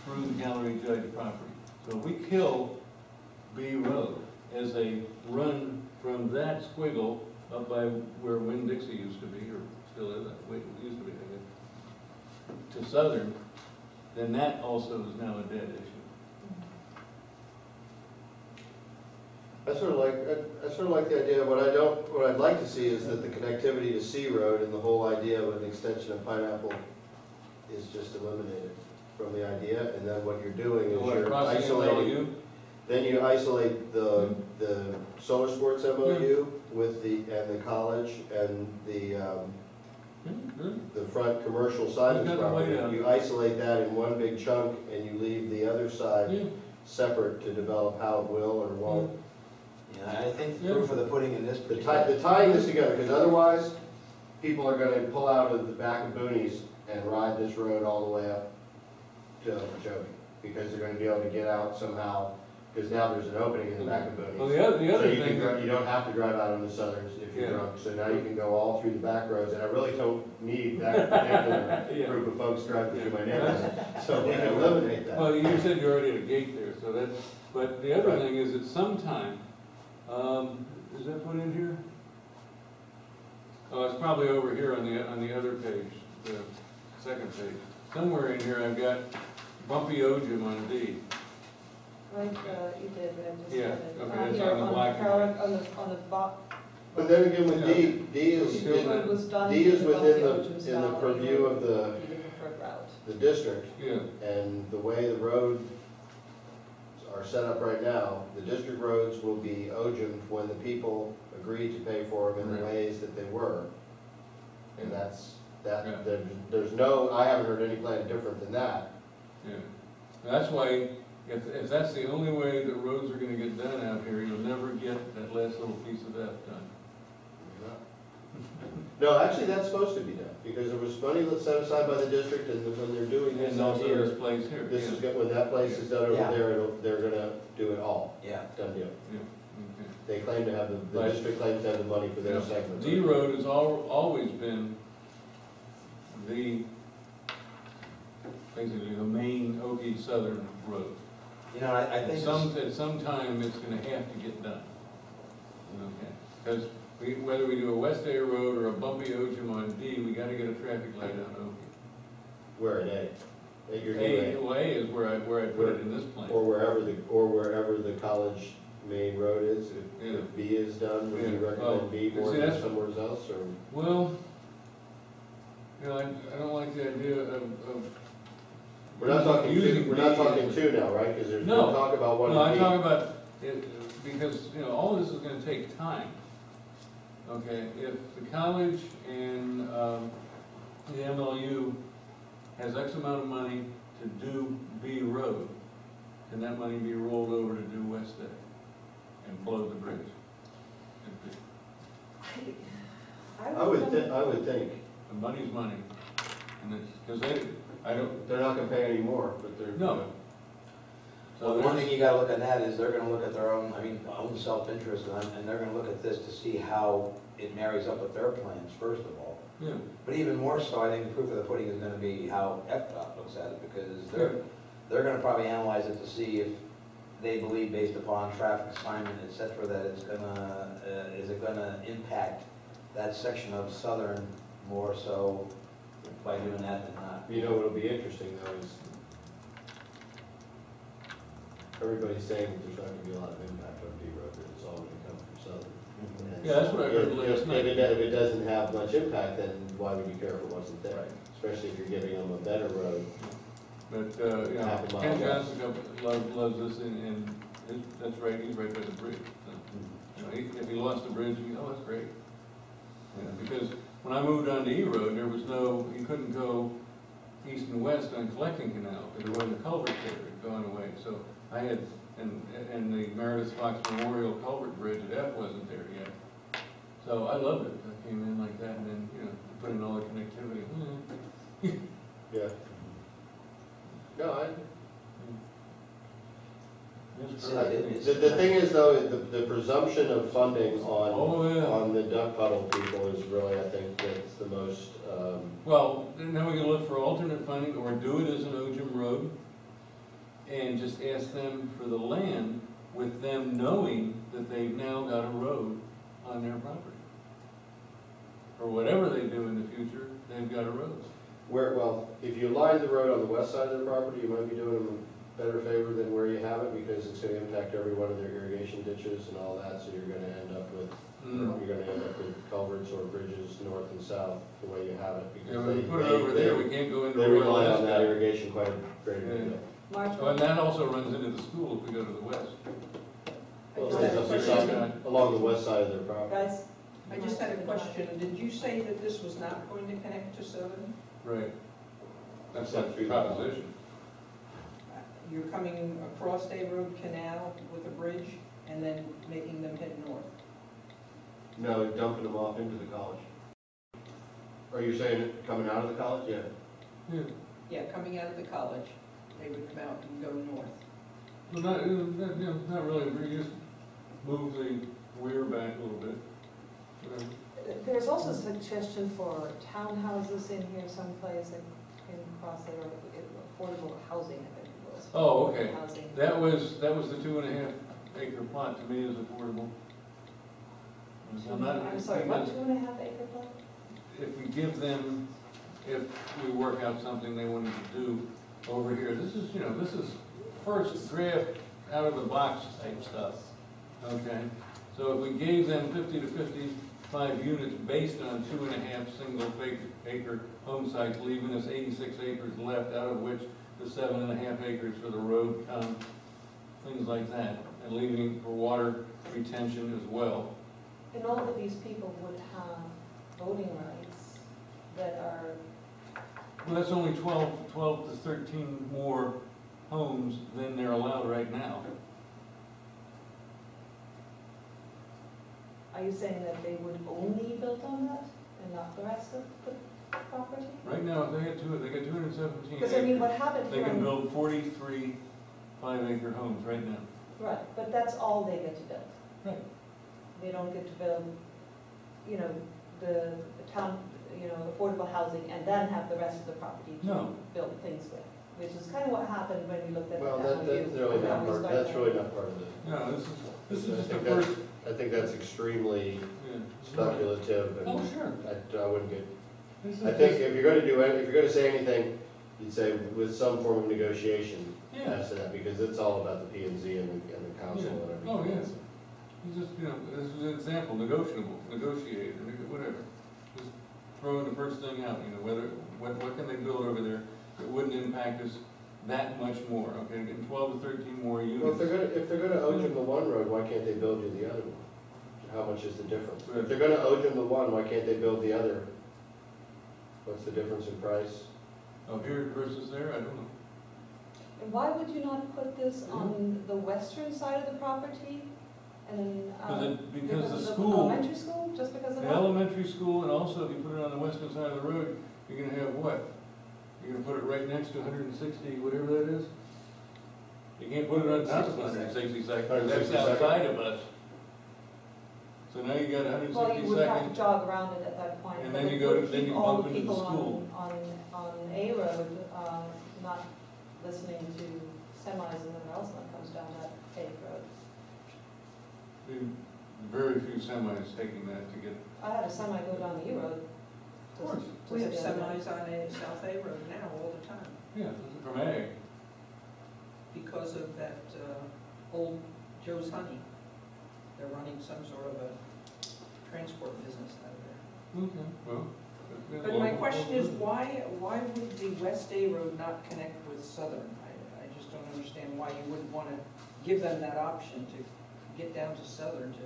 through the Gallery Judge property. So if we kill B road as a run from that squiggle up by where Winn-Dixie used to be, or still is, it used to be, I guess, to Southern, then that also is now a dead issue. I sort of like the idea, what I'd like to see is that the connectivity to C Road and the whole idea of an extension of Pineapple is just eliminated from the idea, and then what you're doing is What, you're crossing isolating, LU? then you isolate the solar sports MOU with and the college and the front commercial side of the We've got the way property. out. You isolate that in one big chunk and you leave the other side Yeah. separate to develop how it will or won't. Yeah, I think the proof of the pudding in this The particular. tying this together, because otherwise, people are gonna pull out of the back of Boonies and ride this road all the way up to Okeechobee, because they're gonna be able to get out somehow, because now there's an opening in the back of Boonies. Well, the other So you thing, you don't have to drive out on the Southerns if you're Yeah. drunk, so now you can go all through the back roads, and I really don't need that particular Yeah. group of folks driving through my Yeah. neighborhood, so we can eliminate that. well, you said you're already at a gate there, so that's, but the other Right. thing is at some time, is that put in here? Oh, it's probably over here on the other page. second page. Somewhere in here I've got bumpy ojum on D. Right, you did, I just Yeah, had it. okay, it's Here, on the black and on the bottom. But then again, with D, D is, Still It that- was done. D is within above the, Ojim's in the Valley, purview of the preferred route. district, Yeah, and the way the roads are set up right now, the district roads will be Ojim when the people agreed to pay for them in the Right. ways that they were. And that's, Yeah. there's no, I haven't heard any plan different than that. yeah. That's why, if that's the only way that roads are gonna get done out here, you'll never get that last little piece of F done. No, actually, that's supposed to be done, because there was money that's set aside by the district, and when they're doing this And out also this here, place here. this yeah. is, when that place is done over Yeah. there, they're gonna do it all, Yeah. done deal. Yeah, okay. They claim to have, the Right. district claims to have the money for their Yeah. segment. D Road has always been the, basically the main Okie Southern road. You know, I think. At some time, it's gonna have to get done. Okay, because whether we do a West A Road or a bumpy Ojim on D, we gotta get a traffic light on Okie. Where at A? At your new A, A? well, A is where I put it in this plan. Or wherever the college main road is, Yeah. if B is done, would you Yeah. recommend B Oh, more see, than that's- somewhere else, or? Well, you know, I don't like the idea of. We're not talking using two, we're not B talking as- two now, right? Because there's No. no talk about one No, and I'm B. talking about it, because, you know, all this is gonna take time. Okay, if the college and, the MLU has X amount of money to do B Road, can that money be rolled over to do West A and blow the bridge? I would think, The money's money, and it's, because I don't, they're not gonna pay any more, but they're. No. Well, the one thing you gotta look at that is they're gonna look at their own, own self-interest, and they're gonna look at this to see how it marries up with their plans, first of all. yeah, But even more so, I think the proof of the pudding is gonna be how FDOT looks at it, because they're gonna probably analyze it to see if they believe, based upon traffic assignment, et cetera, that it's gonna, is it gonna impact that section of Southern more so by doing that than not? You know what'll be interesting though is, everybody's saying that there's not gonna be a lot of impact on D Road, that it's all gonna come from Southern. And Yeah, that's what I heard last night. If it doesn't have much impact, then why would you care if it wasn't there? Right. Especially if you're giving them a better road. but, you know, Half a mile Ken less. Johnson loves this, and that's right, he's right by the bridge. So, you know, if he lost the bridge, you know, that's great. You know, because when I moved on to E Road, there was you couldn't go east and west on Collecting Canal, because there wasn't a culvert there, it had gone away. So I had, and the Meredith Fox Memorial Culvert Bridge at F wasn't there yet. So I loved it. I came in like that, and then, you know, put in all the connectivity. Yeah. No, It's See, great. the thing is though, the presumption of funding Oh, yeah. on the duck puddle people is really, I think, that's the most, Well, then we can look for alternate funding, or do it as an Ojim road, and just ask them for the land with them knowing that they've now got a road on their property. Or whatever they do in the future, they've got a road. well, if you line the road on the west side of the property, you might be doing them a better favor than where you have it, because it's gonna impact every one of their irrigation ditches and all that, so you're gonna end up with, culverts or bridges north and south, the way you have it. Yeah, because when we they- put it they- over there, we can't go into They Royal rely on West. that irrigation quite a great Yeah. deal. Mark, And that also runs into the school if we go to the west. Well, I just it's had a up along the west side of their property. guys? I just had a question. Did you say that this was not going to connect to Southern? Right. That's Except that through the- proposition. You're coming across a road canal with a bridge and then making them head north? No, dumping them off into the college. Are you saying it coming out of the college? Yeah. Yeah. Yeah, coming out of the college, they would come out and go north. Well, not really, we just move the weir back a little bit. There's also a suggestion for townhouses in here someplace in cross there, affordable housing, I think it was. Oh, okay. Housing. That was the 2.5 acre plot, to me is affordable. I'm sorry, what, 2.5 acre plot? If we give them if we work out something they wanted to do over here. This is, this is first draft out of the box type stuff, okay? So if we gave them 50 to 55 units based on 2.5 single acre home sites, leaving us 86 acres left, out of which the 7.5 acres for the road come, things like that, and leaving for water retention as well. And all of these people would have voting rights that are, Well, that's only 12 to 13 more homes than they're allowed right now. are you saying that they would only build on that and not the rest of the property? Right now, they got 217 Because I mean, acres. what happened They here, can build 43 5-acre homes right now. right, but that's all they get to build. Right. They don't get to build, the town, affordable housing and then have the rest of the property to No. build things with, which is kind of what happened when we looked at the Well, town view. that's really and how not we part, started. that's really not part of it. No, this is I just the think that's- first. I think that's extremely Yeah. speculative, and Oh, sure. I wouldn't get, This is I think just- if you're gonna do, if you're gonna say anything, you'd say with some form of negotiation Yeah. as to that, because it's all about the P and Z and the council and everything. Oh, yes. You just, this is an example, negotiate, whatever. Just throw in the first thing out, what can they build over there that wouldn't impact us that much more, okay? Getting 12 to 13 more units. Well, if they're gonna OJM the one road, why can't they build you the other one? How much is the difference? If they're gonna OJM the one, why can't they build the other? What's the difference in price? Oh, here versus there, I don't know. And why would you not put this on the western side of the property? And, Because the of school, elementary school, just because of the that? elementary school, and also if you put it on the western side of the road, you're gonna have what? You're gonna put it right next to 160, whatever that is? You can't put it on top of 162nd, that's 162nd. outside of us. So now you got Well, you would have 162nd, to jog around it at that point. And but then it you go would to- then keep you all bump the into the people school. On A road, not listening to semis and everyone else when it comes down that paved road. very few semis taking that to get, I had a semi go down the E road. of course, We have just the other day. semis on South A Road now all the time yeah, from A. because of that old Joe's Honey. They're running some sort of a transport business out there. Okay, well. But my question is, why would the West A Road not connect with Southern? I just don't understand why you wouldn't want to give them that option to get down to Southern to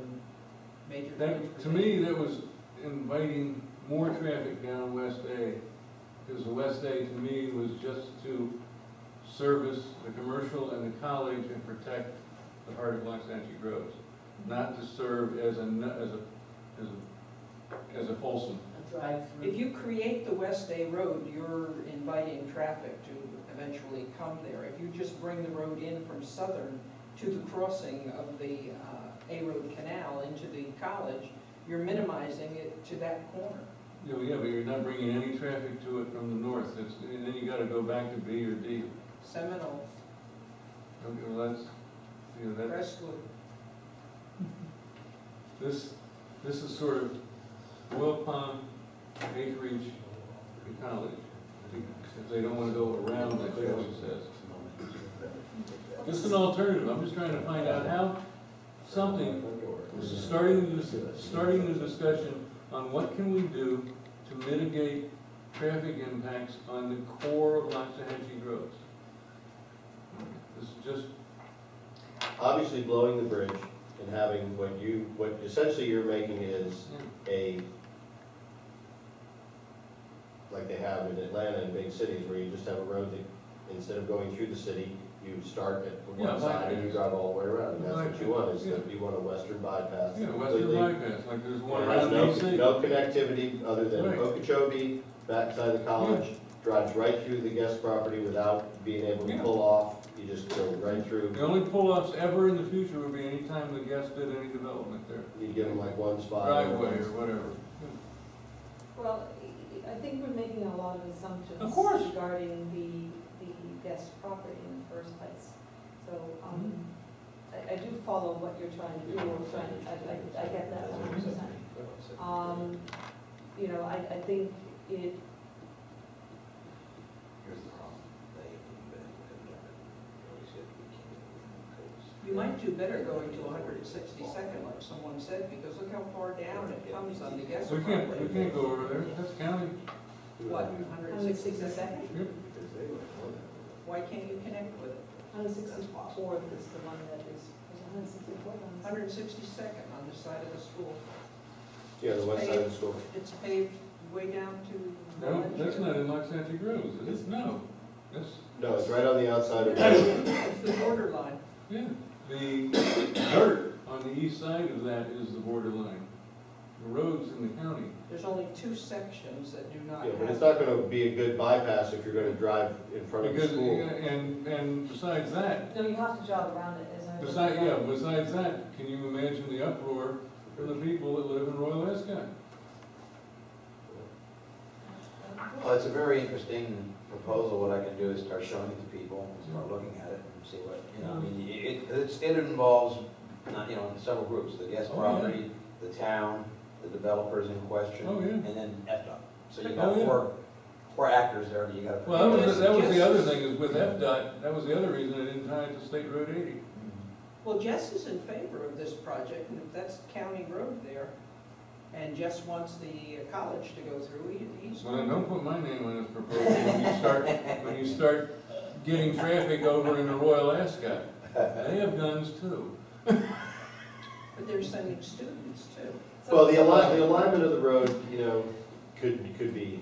major That, to transportation. me, that was inviting more traffic down West A, because the West A, to me, was just to service the commercial and the college and protect the heart of Loxahatchee Groves, not to serve as a Folsom. A drive-through. If you create the West A Road, you're inviting traffic to eventually come there. If you just bring the road in from Southern to the crossing of the A Road Canal into the college, you're minimizing it to that corner. Yeah, but you're not bringing any traffic to it from the north, and then you gotta go back to B or D. Seminole, Okay, well, that's, Crestwood. this is sort of Oil Palm, acreage, and college. If they don't wanna go around, like she always says. Just an alternative, I'm just trying to find out how something, starting the discussion on what can we do to mitigate traffic impacts on the core of Loxahatchee Groves. This is just, Obviously blowing the bridge and having what essentially you're making is like they have in Atlanta and big cities, where you just have a road that, instead of going through the city, you start at one Yeah, side and you drive all the way around. And that's what you want, is Yeah. that you want a western bypass. yeah, western completely- bypass, like there's one It has around DC. no connectivity other than Right. Okeechobee, backside of the college, drives right through the guest property without being able to Yeah. pull off. You just go right through. The only pull-offs ever in the future would be any time the guests did any development there, You give them like one spot. driveway or whatever. Well, I think we're making a lot of assumptions. Of course. Regarding the guest property in the first place. So, I do follow what you're trying to do, I get that 100%. I think might do better going to 162nd, like someone said, because look how far down it comes on the guest We property. can't go over there, that's county. What, 162nd? 162nd? Yep. Why can't you connect with it? 164th is the one that is 164th. 162nd on the side of the school. Yeah, the west side of the school. It's paved way down to. No, that's not in Loxahatchee Groves, it is, no. That's, No, it's right on the outside of the It's the borderline. yeah, the dirt on the east side of that is the borderline. The roads in the county. There's only 2 sections that do not Yeah, but it's have. not gonna be a good bypass if you're gonna drive in front of the Because, school. and besides that, No, you have to jog around it, isn't it? besides that, can you imagine the uproar for the people that live in Royal Ascot? Well, it's a very interesting proposal. What I can do is start showing it to people, and start looking at it and see what, you know, I mean, it involves, not, you know, several groups, the guest Oh, yeah. property, the town, the developers in question, Oh, yeah. and then FDOT. So you Oh, got yeah. four actors there that you gotta. Well, that was the Yes. other thing, is with FDOT, that was the other reason I didn't tie it to State Road 80. Well, Jess is in favor of this project, and if that's county road there, and Jess wants the college to go through, he's. Well, then don't put my name on this proposal when you start getting traffic over into Royal Ascot. They have guns too. But they're sending students too. Well, the alignment of the road, you know, could be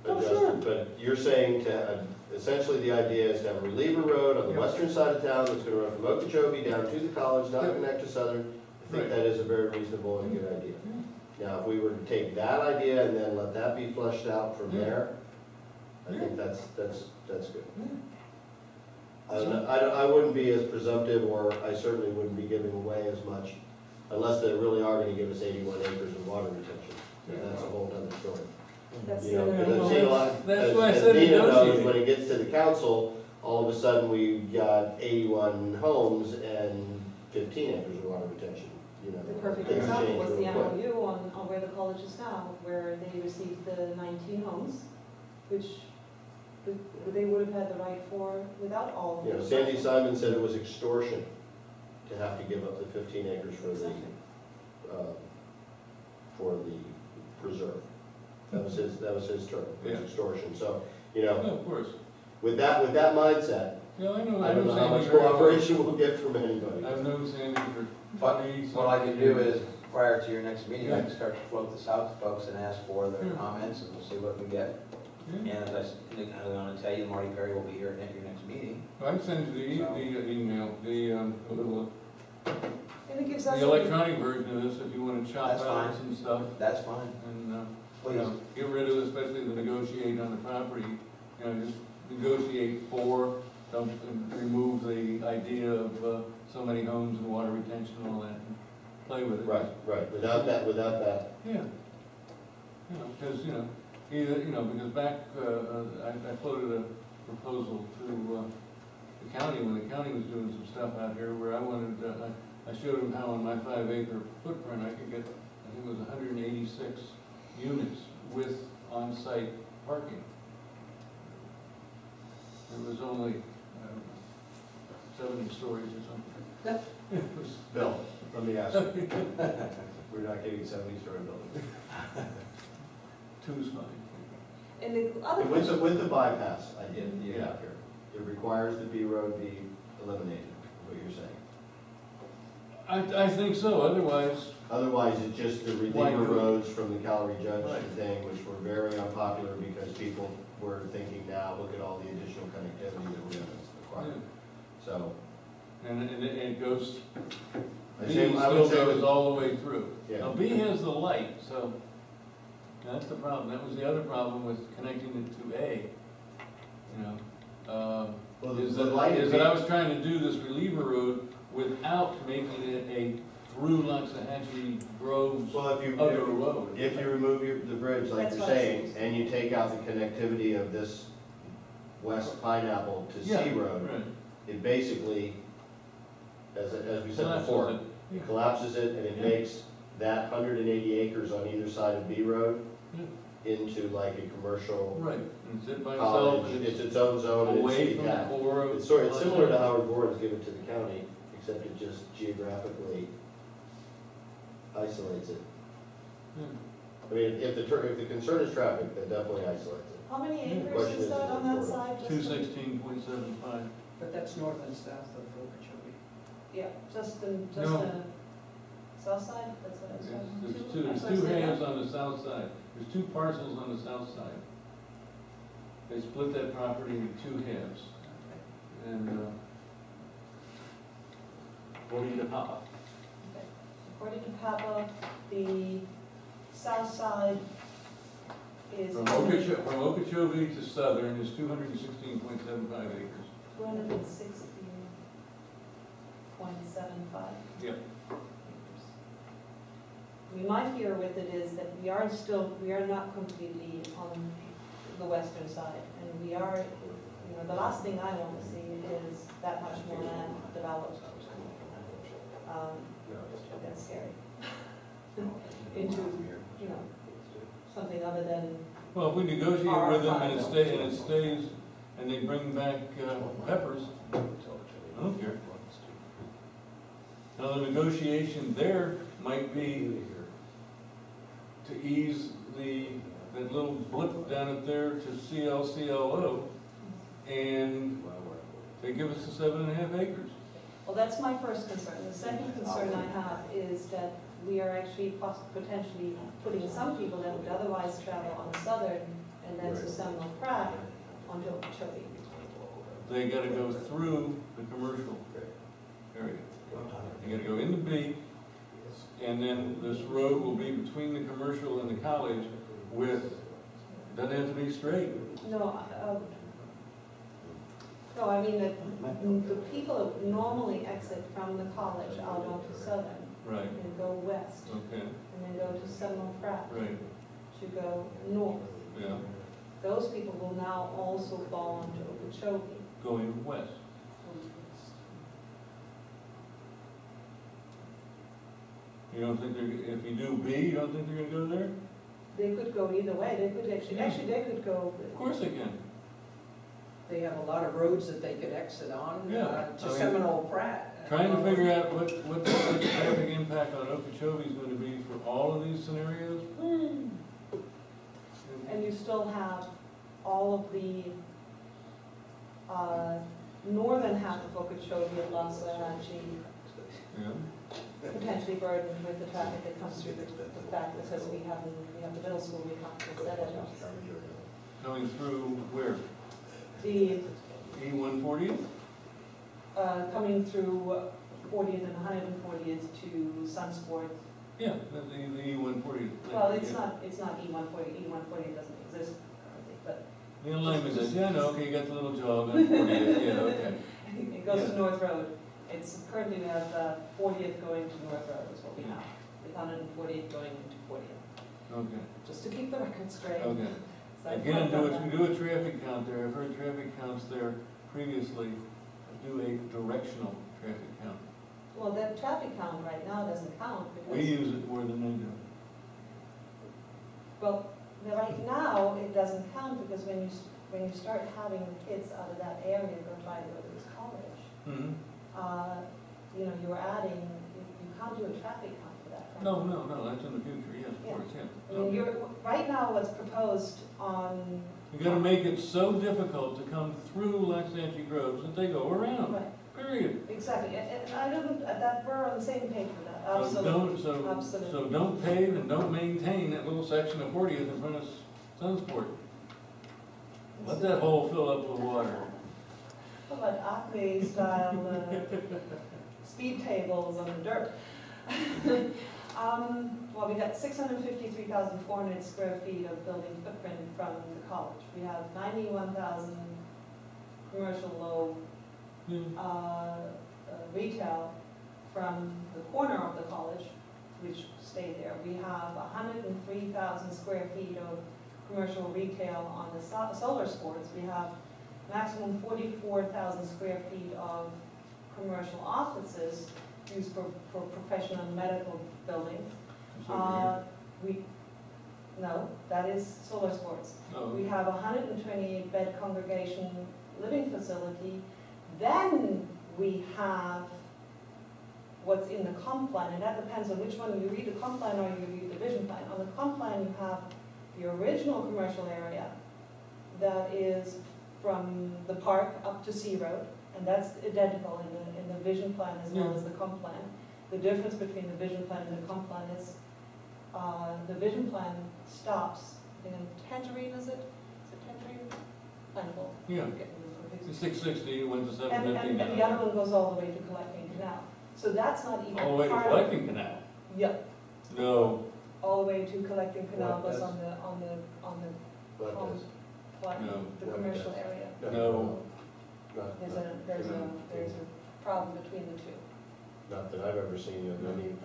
adjusted, but you're saying to, essentially the idea is to have a reliever road on the western side of town that's gonna run from Okeechobee down to the college, not connect to Southern. I think Right. that is a very reasonable and good idea. Now, if we were to take that idea and then let that be fleshed out from Yeah. there, I Yeah. think that's good. Yeah. I wouldn't be as presumptive, or I certainly wouldn't be giving away as much, unless they really are gonna give us 81 acres of water retention. And that's a whole other story. That's You know, the because other I've seen a lot, That's why I as said Dina knows, negotiate. when it gets to the council, all of a sudden we've got 81 homes and 15 acres of water retention, you know. The perfect things example change was the real quick. MOU on where the college is now, where they received the 19 homes, which they would have had the right for without all of You know, those. Sandy Simon said it was extortion to have to give up the 15 acres for the preserve. That was his term, it was Yeah. extortion. So, you No, know, of course. with that mindset, Yeah, I know I don't know how Sandy much very well. cooperation we'll get from anybody. I've known Sandy for But 20 what I can something do years. is, prior to your next meeting, I Yeah. can start to float this out to folks and ask for their Yeah. comments, and we'll see what we get. Yeah. And as I'm gonna tell you, Marty Perry will be here at your next meeting. I can send you the email, a little, And it gives us. the electronic version of this if you want to chop That's out fine. some stuff That's fine, and, you please. know, get rid of, especially the negotiate on the property. You know, just negotiate for, don't remove the idea of so many homes and water retention and all that. And play with it. Right, without that, Yeah. You know, because, you know, because back, I floated a proposal to the county, when the county was doing some stuff out here, where I wanted, I showed them how on my 5-acre footprint, I could get, I think it was 186 units with on-site parking. It was only, I don't know, 70 stories or something. It was, Bill, let me ask you, we're not getting 70-story buildings. two's fine. And the other. With the bypass idea that you Yeah. have here, it requires the B road be eliminated, is what you're saying. I think so, otherwise, Otherwise, it's just the Why reliever do it? roads from the Calvary Judge Right. thing, which were very unpopular because people were thinking, now, look at all the additional connectivity that we're gonna yeah. require. So, And it goes, I B say, I still would say, goes all the way through. yeah. Now, B has the light, so that's the problem. That was the other problem with connecting it to A, you know. Well, Is the light that I was trying to do this reliever road without making it a through Loxahatchee Groves Well, other road. if you remove the bridge, like That's you're what I was saying, and you take out the connectivity of this West Pineapple to Yeah, C Road, right. it basically, as we said Collapses before, it. Yeah. it collapses it and it Yeah. makes that 180 acres on either side of B Road, Yeah. into like a commercial Right, and it's it by itself, college. and It's its own zone and it's away city from the cap. core of. It's similar to how our board is given to the county, except it just geographically isolates it. Yeah. I mean, if the concern is traffic, that definitely isolates it. How many Yeah. acres Question is is, that is it on that affordable? side? Just 216.75. But that's north and south of Okeechobee. Yeah, just the No. south side, that's what I was There's saying. two halves on the south side. There's two parcels on the south side. They split that property into two halves. And, according to Papa. Okay. According to Papa, the south side is From Okeechobee to Southern is 216.75 acres. 260.75. Yep. I mean, my fear with it is that we are not completely on the western side, and we are, the last thing I want to see is that much more land developed. That's scary. Into, something other than, Well, if we negotiate with them and it stays, and they bring back peppers, I don't care. Now, the negotiation there might be to ease that little blip down up there to CLCLO, and they give us the 7.5 acres. well, that's my first concern. The second concern I have is that we are actually potentially putting some people that would otherwise travel on Southern and then to Seminole Pratt onto Okeechobee. They gotta go through the commercial area. You gotta go into B, and then this road will be between the commercial and the college doesn't have to be straight. No, I mean that the people that normally exit from the college out onto Southern Right, and go west, okay, and then go to Seminole Pratt right, to go north. yeah, Those people will now also fall onto Okeechobee. going west. You don't think if you do B, you don't think they're gonna go there? They could go either way. They could actually they could go. Of course they can. They have a lot of roads that they could exit on Yeah, to I mean, Seminole Pratt. Trying to figure out what the traffic impact on Okeechobee is gonna be for all of these scenarios. And you still have all of the northern half of Okeechobee and Los Angeles Yeah, potentially burdened with the traffic that comes through the fact because we have the middle school we have to set it. going through where? The E140? coming through 40th and 140th to Sunsport. Yeah, the E140. Well, it's not E140. E140 doesn't exist currently, but The alignment says, yeah, no, okay, you got the little jog on 40th, yeah, okay. it goes to North Road. It's currently we have 40th going to North Road is what we have, with 140th going into 40th. Okay, Just to keep the record straight. okay. So I Again, thought about do a traffic count there. I've heard traffic counts there previously. Do a directional traffic count. that. Well, that traffic count right now doesn't count We because, use it more than they do. well, right now it doesn't count because when you start having kids out of that area trying to go to this college, Mm-hmm. you're adding, you can't do a traffic count for that. No, that's in the future, yes, of course, yeah. I mean, right now what's proposed on. You gotta make it so difficult to come through Laxanti Groves that they go around, Right, period. exactly, and I don't, that we're on the same page with that, So absolutely. so don't pave and don't maintain that little section of 40th in front of Sunsport. Let that hole fill up with water. How about Acme style speed tables on the dirt? Well, we got 653,400 square feet of building footprint from the college. We have 91,000 commercial low retail from the corner of the college, which stayed there. We have 103,000 square feet of commercial retail on the solar sports. We have maximum 44,000 square feet of commercial offices used for professional and medical buildings. It's over here. No, that is solar sports. Oh, We have a 128 bed congregation living facility. Then we have what's in the comp plan, and that depends on which one you read, the comp plan or you read the vision plan. On the comp plan, you have the original commercial area that is from the park up to Sea Road, and that's identical in the vision plan as well as the comp plan. The difference between the vision plan and the comp plan is the vision plan stops in Tangerine, is it? Is it Tangerine? Pineapple. yeah. I'm getting this confused. 660 went to And 750 the other one goes all the way to Collecting Canal. So that's not even all the way to part of. Collecting Canal. Yeah, No, all the way to Collecting Canal What goes does? on the What does? plan, No. the What commercial does? area. No. Not, There's a problem between the two. not that I've ever seen,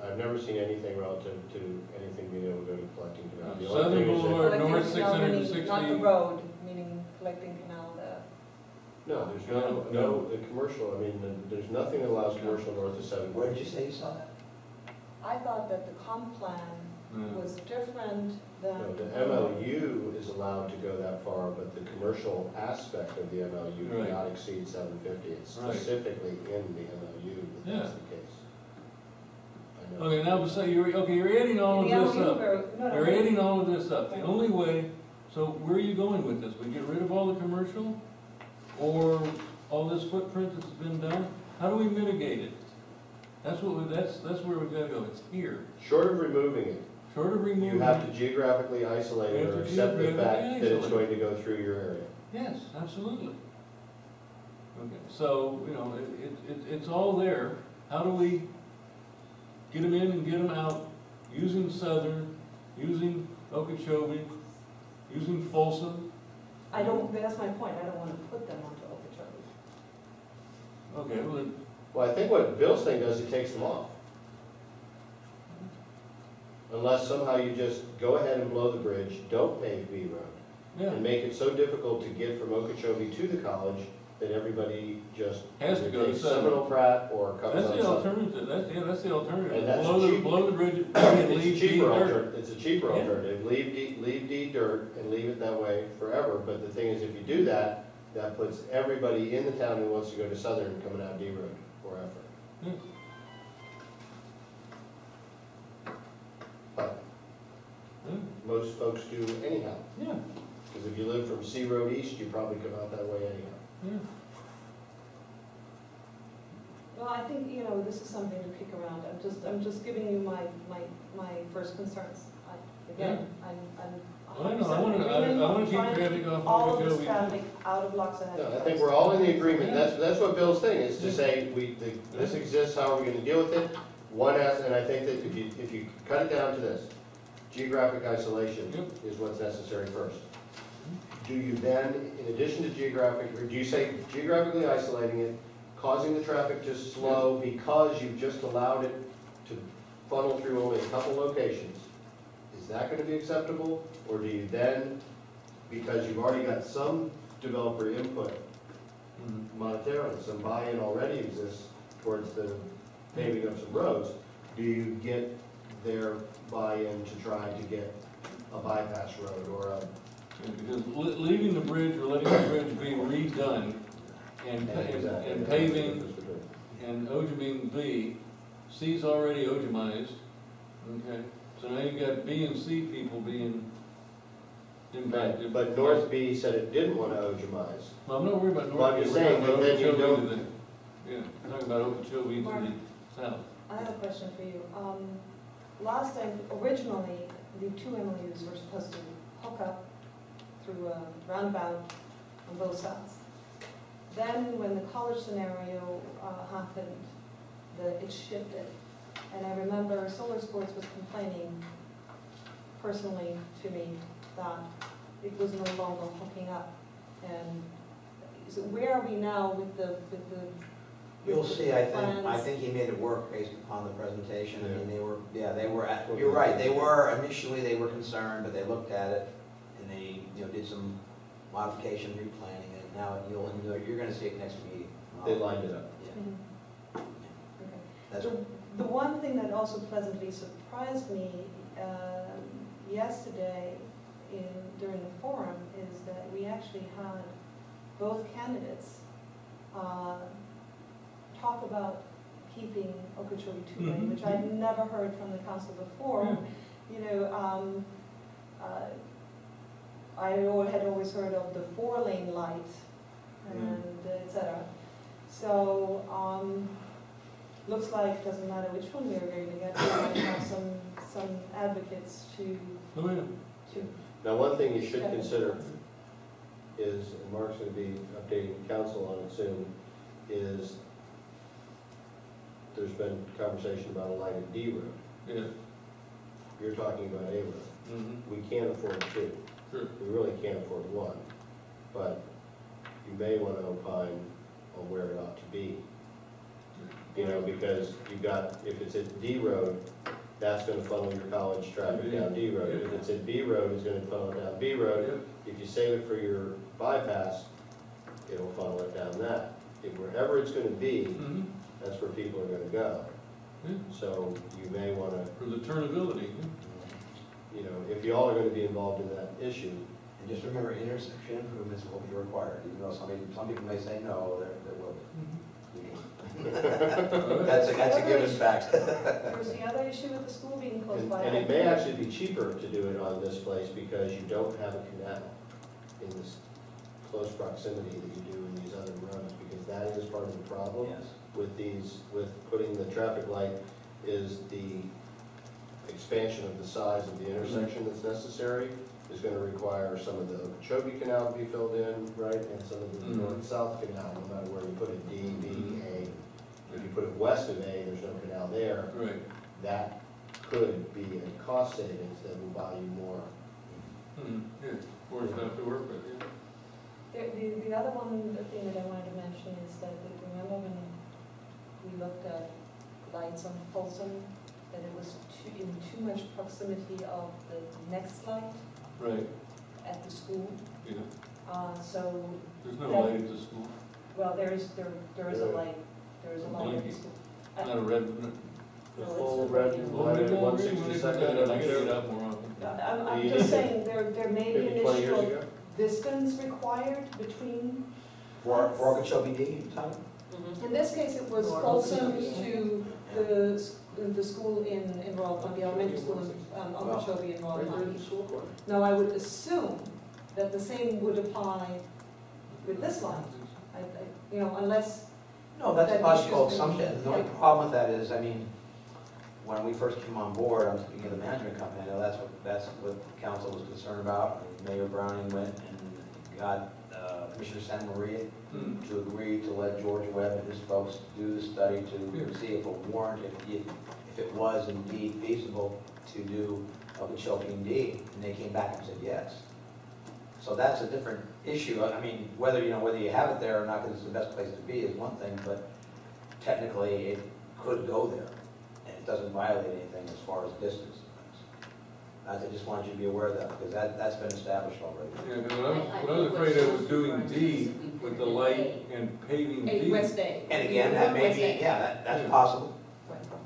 I've never seen anything relative to anything being able to go to Collecting Canal. The only Southern thing is that- Boulevard, Collecting north Canal meaning 660. Not the road, meaning Collecting Canal, No, there's No, no, the commercial, there's nothing that allows commercial north of seven. Where did you say you saw that? I thought that the comp plan No. was different than. No, the MLU is allowed to go that far, but the commercial aspect of the MLU Right. cannot exceed 750. It's Right. specifically in the MLU that that's the case. I know. Okay, now, so you're adding all of The this LU up. no, You're adding all of this up. The only way, so where are you going with this? We get rid of all the commercial? Or all this footprint that's been done? How do we mitigate it? That's where we gotta go. It's here. Short of removing it, Short of removing. you have to geographically isolate You it have or to accept the geographically fact that it's isolate. going to go through your area. Yes, absolutely. Okay, so, it's all there. How do we get them in and get them out using Southern, using Okeechobee, using Folsom? that's my point, I don't want to put them onto Okeechobee. Okay, well, then, Well, I think what Bill's thing does, it takes them off. Unless somehow you just go ahead and blow the bridge, don't pave B Road, yeah, and make it so difficult to get from Okeechobee to the college that everybody just Has to go to takes Southern. Seminole Pratt or comes that's on the Southern. alternative. That's the alternative. And that's cheap. Blow the bridge and It's leave a the cheaper dirt. alternative, it's a cheaper Yeah. alternative, leave D dirt and leave it that way forever, but the thing is, if you do that, that puts everybody in the town who wants to go to Southern coming out D Road forever. Yeah. But Yeah. most folks do anyhow, Yeah, because if you live from C Road East, you probably come out that way anyhow. yeah. Well, I think, this is something to kick around, I'm just giving you my first concerns. Again, I'm Well, I know, 100% I agreeing wanna on keep trying to traffic off all of this Okeechobee traffic out of Loxahatchee. No, I think we're all in the agreement, that's what Bill's thing is, to say, this exists, how are we gonna deal with it? And I think that if you cut it down to this, geographic isolation Yep. is what's necessary first. Do you then, in addition to or do you say geographically isolating it, causing the traffic to slow because you've just allowed it to funnel through only a couple locations? Is that gonna be acceptable? Or do you then, because you've already got some developer input Mhm. monetarily, some buy-in already exists towards the paving of some roads, do you get their buy-in to try to get a bypass road or a? Because leaving the bridge or letting the bridge be redone and paving and Ojamine B, C's already Ojamized, okay? So now you've got B and C people being impacted. But North B said it didn't want to Ojamize. Well, I'm not worried about North. Well, I'm just saying, We're talking but then you about don't- Okeechobee to the- Yeah, we're talking about Okeechobee to Mark. the south. I have a question for you. Last time, originally, the two MOUs were supposed to hook up through a roundabout on both sides. Then, when the college scenario happened, it shifted. And I remember Solar Sports was complaining personally to me that it was no longer hooking up. And so where are we now with the You'll see, I plans? think he made it work based upon the presentation. I mean, they were, Well, you're right, initially they were concerned, but they looked at it and they, did some modification, replanning it. Now, you're gonna see it next meeting. They lined it up. Yeah. Okay. That's The one thing that also pleasantly surprised me yesterday during the forum is that we actually had both candidates talk about keeping Okeechobee two-way, Mhm. which I'd never heard from the council before. You know, I had always heard of the 4-lane light and et cetera. So, looks like, doesn't matter which one we're going to get, we might have some advocates to. Oh, yeah. Now, one thing you should consider is, and Mark's gonna be updating the council on it soon, is there's been conversation about a lighted D road. Yeah. You're talking about A road. Mhm. We can't afford two. Sure. We really can't afford one, but you may want to opine on where it ought to be. You know, because you've got, if it's at D road, that's gonna funnel your college traffic down D road. If it's at B road, it's gonna funnel down B road. If you save it for your bypass, it'll funnel it down that. If wherever it's gonna be, Mhm. that's where people are gonna go. Yeah. So you may wanna, For the turnability. you know, if y'all are gonna be involved in that issue, And just remember, intersection improvements will be required, even though some people may say no, there will be. That's a given fact. There's the other issue with the school being close by. and it may actually be cheaper to do it on this place because you don't have a canal in this close proximity that you do in these other roads, because that is part of the problem Yes. with these, with putting the traffic light, is the expansion of the size of the intersection that's necessary is gonna require some of the Okeechobee Canal to be filled in, right, and some of the Mhm. north-south canal, no matter where you put it, D, B, A. If you put it west of A, there's no canal there, Right. that could be a cost savings that will buy you more. Mhm. Yeah. More stuff to work with, yeah. The other one, the thing that I wanted to mention is that, remember when we looked at lights on Folsom, that it was in too much proximity of the next light Right. at the school? Yeah. So, There's no That- light at the school. well, there is a light, there is a light at the Blinking. school. Not a red. The No, it's full the red, lighting. Well, light maybe at more 162nd. I gotta get up more often. I'm You just need to- saying, there may be an Maybe 20 issue years of ago? distance required between. For Okeechobee D, Tom? Mhm. In this case, it was Or Folsom Okeechobee. to the school in Royal Pond, the elementary school in Okeechobee in Royal Right there in Pond. the school corner. Now, I would assume that the same would apply with this line, you know, unless, No, that's a That possible issue's been- assumption. The only problem with that is, I mean, when we first came on board, I'm speaking of the management company, I know that's what the council was concerned about. And Mayor Browning went and got Commissioner Santa Maria Hmm. to agree to let George Webb and his folks do the study to Yeah. see if it warranted, if it was indeed feasible to do Okeechobee D, and they came back and said yes. So that's a different issue. I mean, whether you have it there or not, because it's the best place to be is one thing, but technically it could go there, and it doesn't violate anything as far as distance and things. I just wanted you to be aware of that, because that's been established already. Yeah, 'cause what I was afraid of was doing D with the light and paving D. West Day. And again, that may be, that's possible.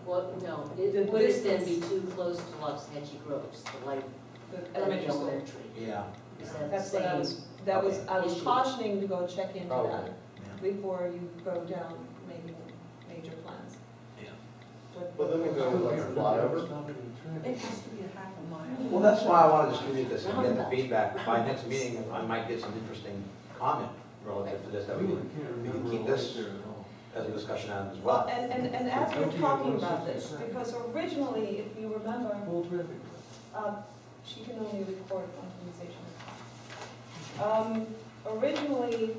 Well, no, The would it then be distance. too close to Los Hedgie Groves, the light The at the elementary school. elementary? Yeah. Is that the That's what I same? was, I was Issue. cautioning to go check into Probably. that before you go down making major plans. Yeah. Well, then we'll go with like a flyover. It has to be a half a mile. Well, that's why I want to distribute this and get the feedback. By next meeting, I might get some interesting comment relative to this, that we can keep this as a discussion item as Well, well. and as we're talking about this, because originally, if you remember, Full traffic. she can only record one conversation. Originally,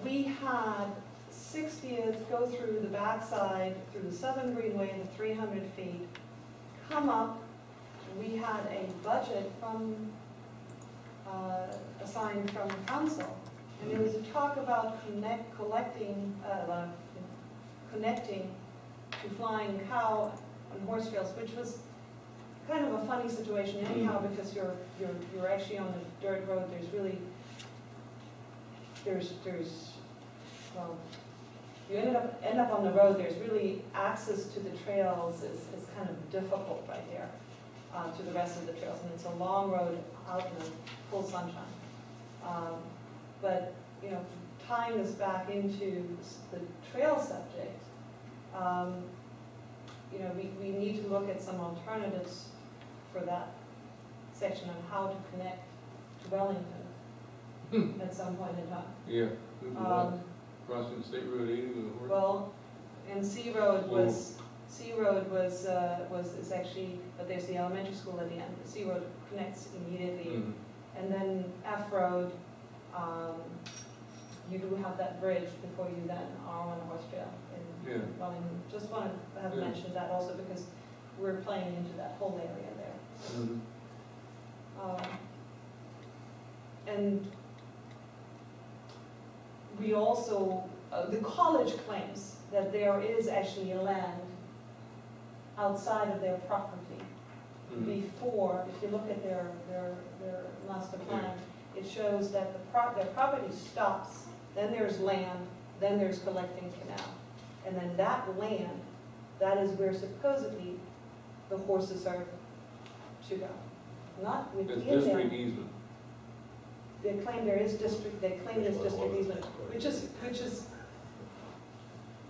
we had 60th go through the backside, through the Southern Greenway, the 300 feet, come up. We had a budget assigned from council, and there was a talk about connecting to Flying Cow on horse trails, which was kind of a funny situation anyhow, because you're actually on the dirt road. There's really, well, you end up on the road. There's really access to the trails is kind of difficult right there. to the rest of the trails. And it's a long road out in the full sunshine. But, you know, tying this back into the trail subject, you know, we need to look at some alternatives for that section on how to connect to Wellington at some point in time. Yeah, crossing State Road 80 with a horse. Well, and C Road is actually, but there's the elementary school at the end. C Road connects immediately. Mhm. And then F Road, you do have that bridge before you then are on the horse trail in Yeah. Wellington. Just want to have Yeah. mentioned that also because we're playing into that whole area there. Mhm. And we also, the college claims that there is actually land outside of their property. Mhm. Before, if you look at their master plan, it shows that their property stops, then there's land, then there's collecting canal. And then that land, that is where supposedly the horses are to go. Not It's within district them. easement. They claim there is district, they claim there's district easement, which is,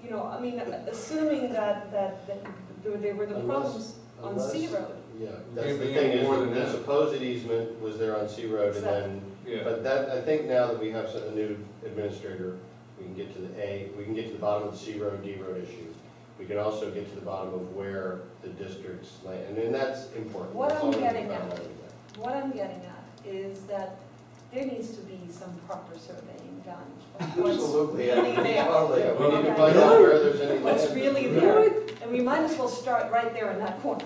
you know, I mean, assuming that there were the problems on C Road. Yeah, that's the Maybe thing, more is than the that. supposed easement was there on C Road, and then, Yeah. but that, I think now that we have a new administrator, we can get to we can get to the bottom of the C Road, D Road issue. We can also get to the bottom of where the district's land, and that's important. What That's I'm all we getting can at. find out about. What I'm getting at is that there needs to be some proper surveying done. of Absolutely, What's really yeah, there. totally. Yeah, we need to Okay. find out where there's any land. What's really there, and we might as well start right there in that corner.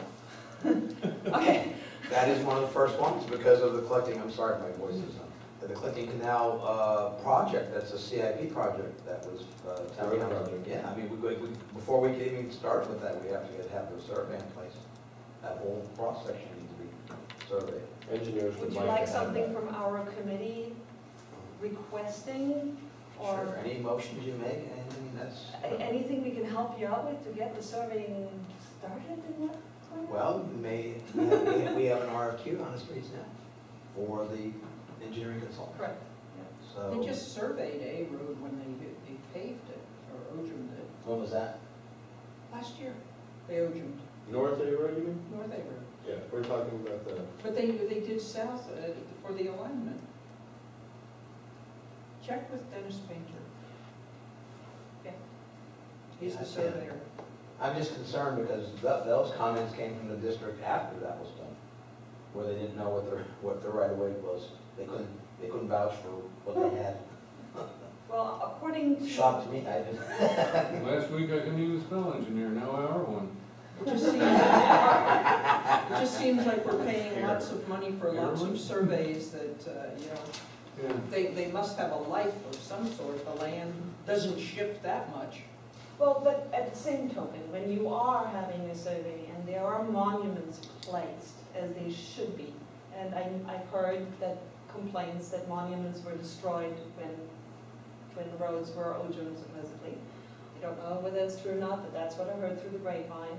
Okay, That is one of the first ones because of the collecting, I'm sorry, my voice is on. The collecting canal project, that's a CIP project that was town Road council. project. Yeah, I mean, before we can even start with that, we have to have the survey in place. That whole cross section needs to be surveyed. Engineers would would you like like to have something that. from our committee requesting, or Sure. Any motions you make, anything that's, anything we can help you out with to get the surveying started in that corner? well, we have an RFQ on the streets now for the engineering consultant. Correct. So, They just surveyed A Road when they paved it, or Ogemed it, what was that? last year. They Ogemed, North A Road, you mean? North A Road. Yeah, we're talking about the, But they did south for the alignment. Check with Dennis Painter. Yeah. He's the Yeah. surveyor. I'm just concerned because those comments came from the district after that was done, where they didn't know what their right of way was. They couldn't vouch for what they had. Well, according to. Shocked me, I did. Last week I couldn't even spell engineer, now I are one. It just seems like we're paying lots of money for lots of surveys that, you know, Yeah. they must have a life of some sort. The land doesn't shift that much. Well, but at the same token, when you are having a survey and there are monuments placed, as they should be, and I've heard that complaints that monuments were destroyed when the roads were Ogemed supposedly. I don't know whether that's true or not, but that's what I heard through the grapevine.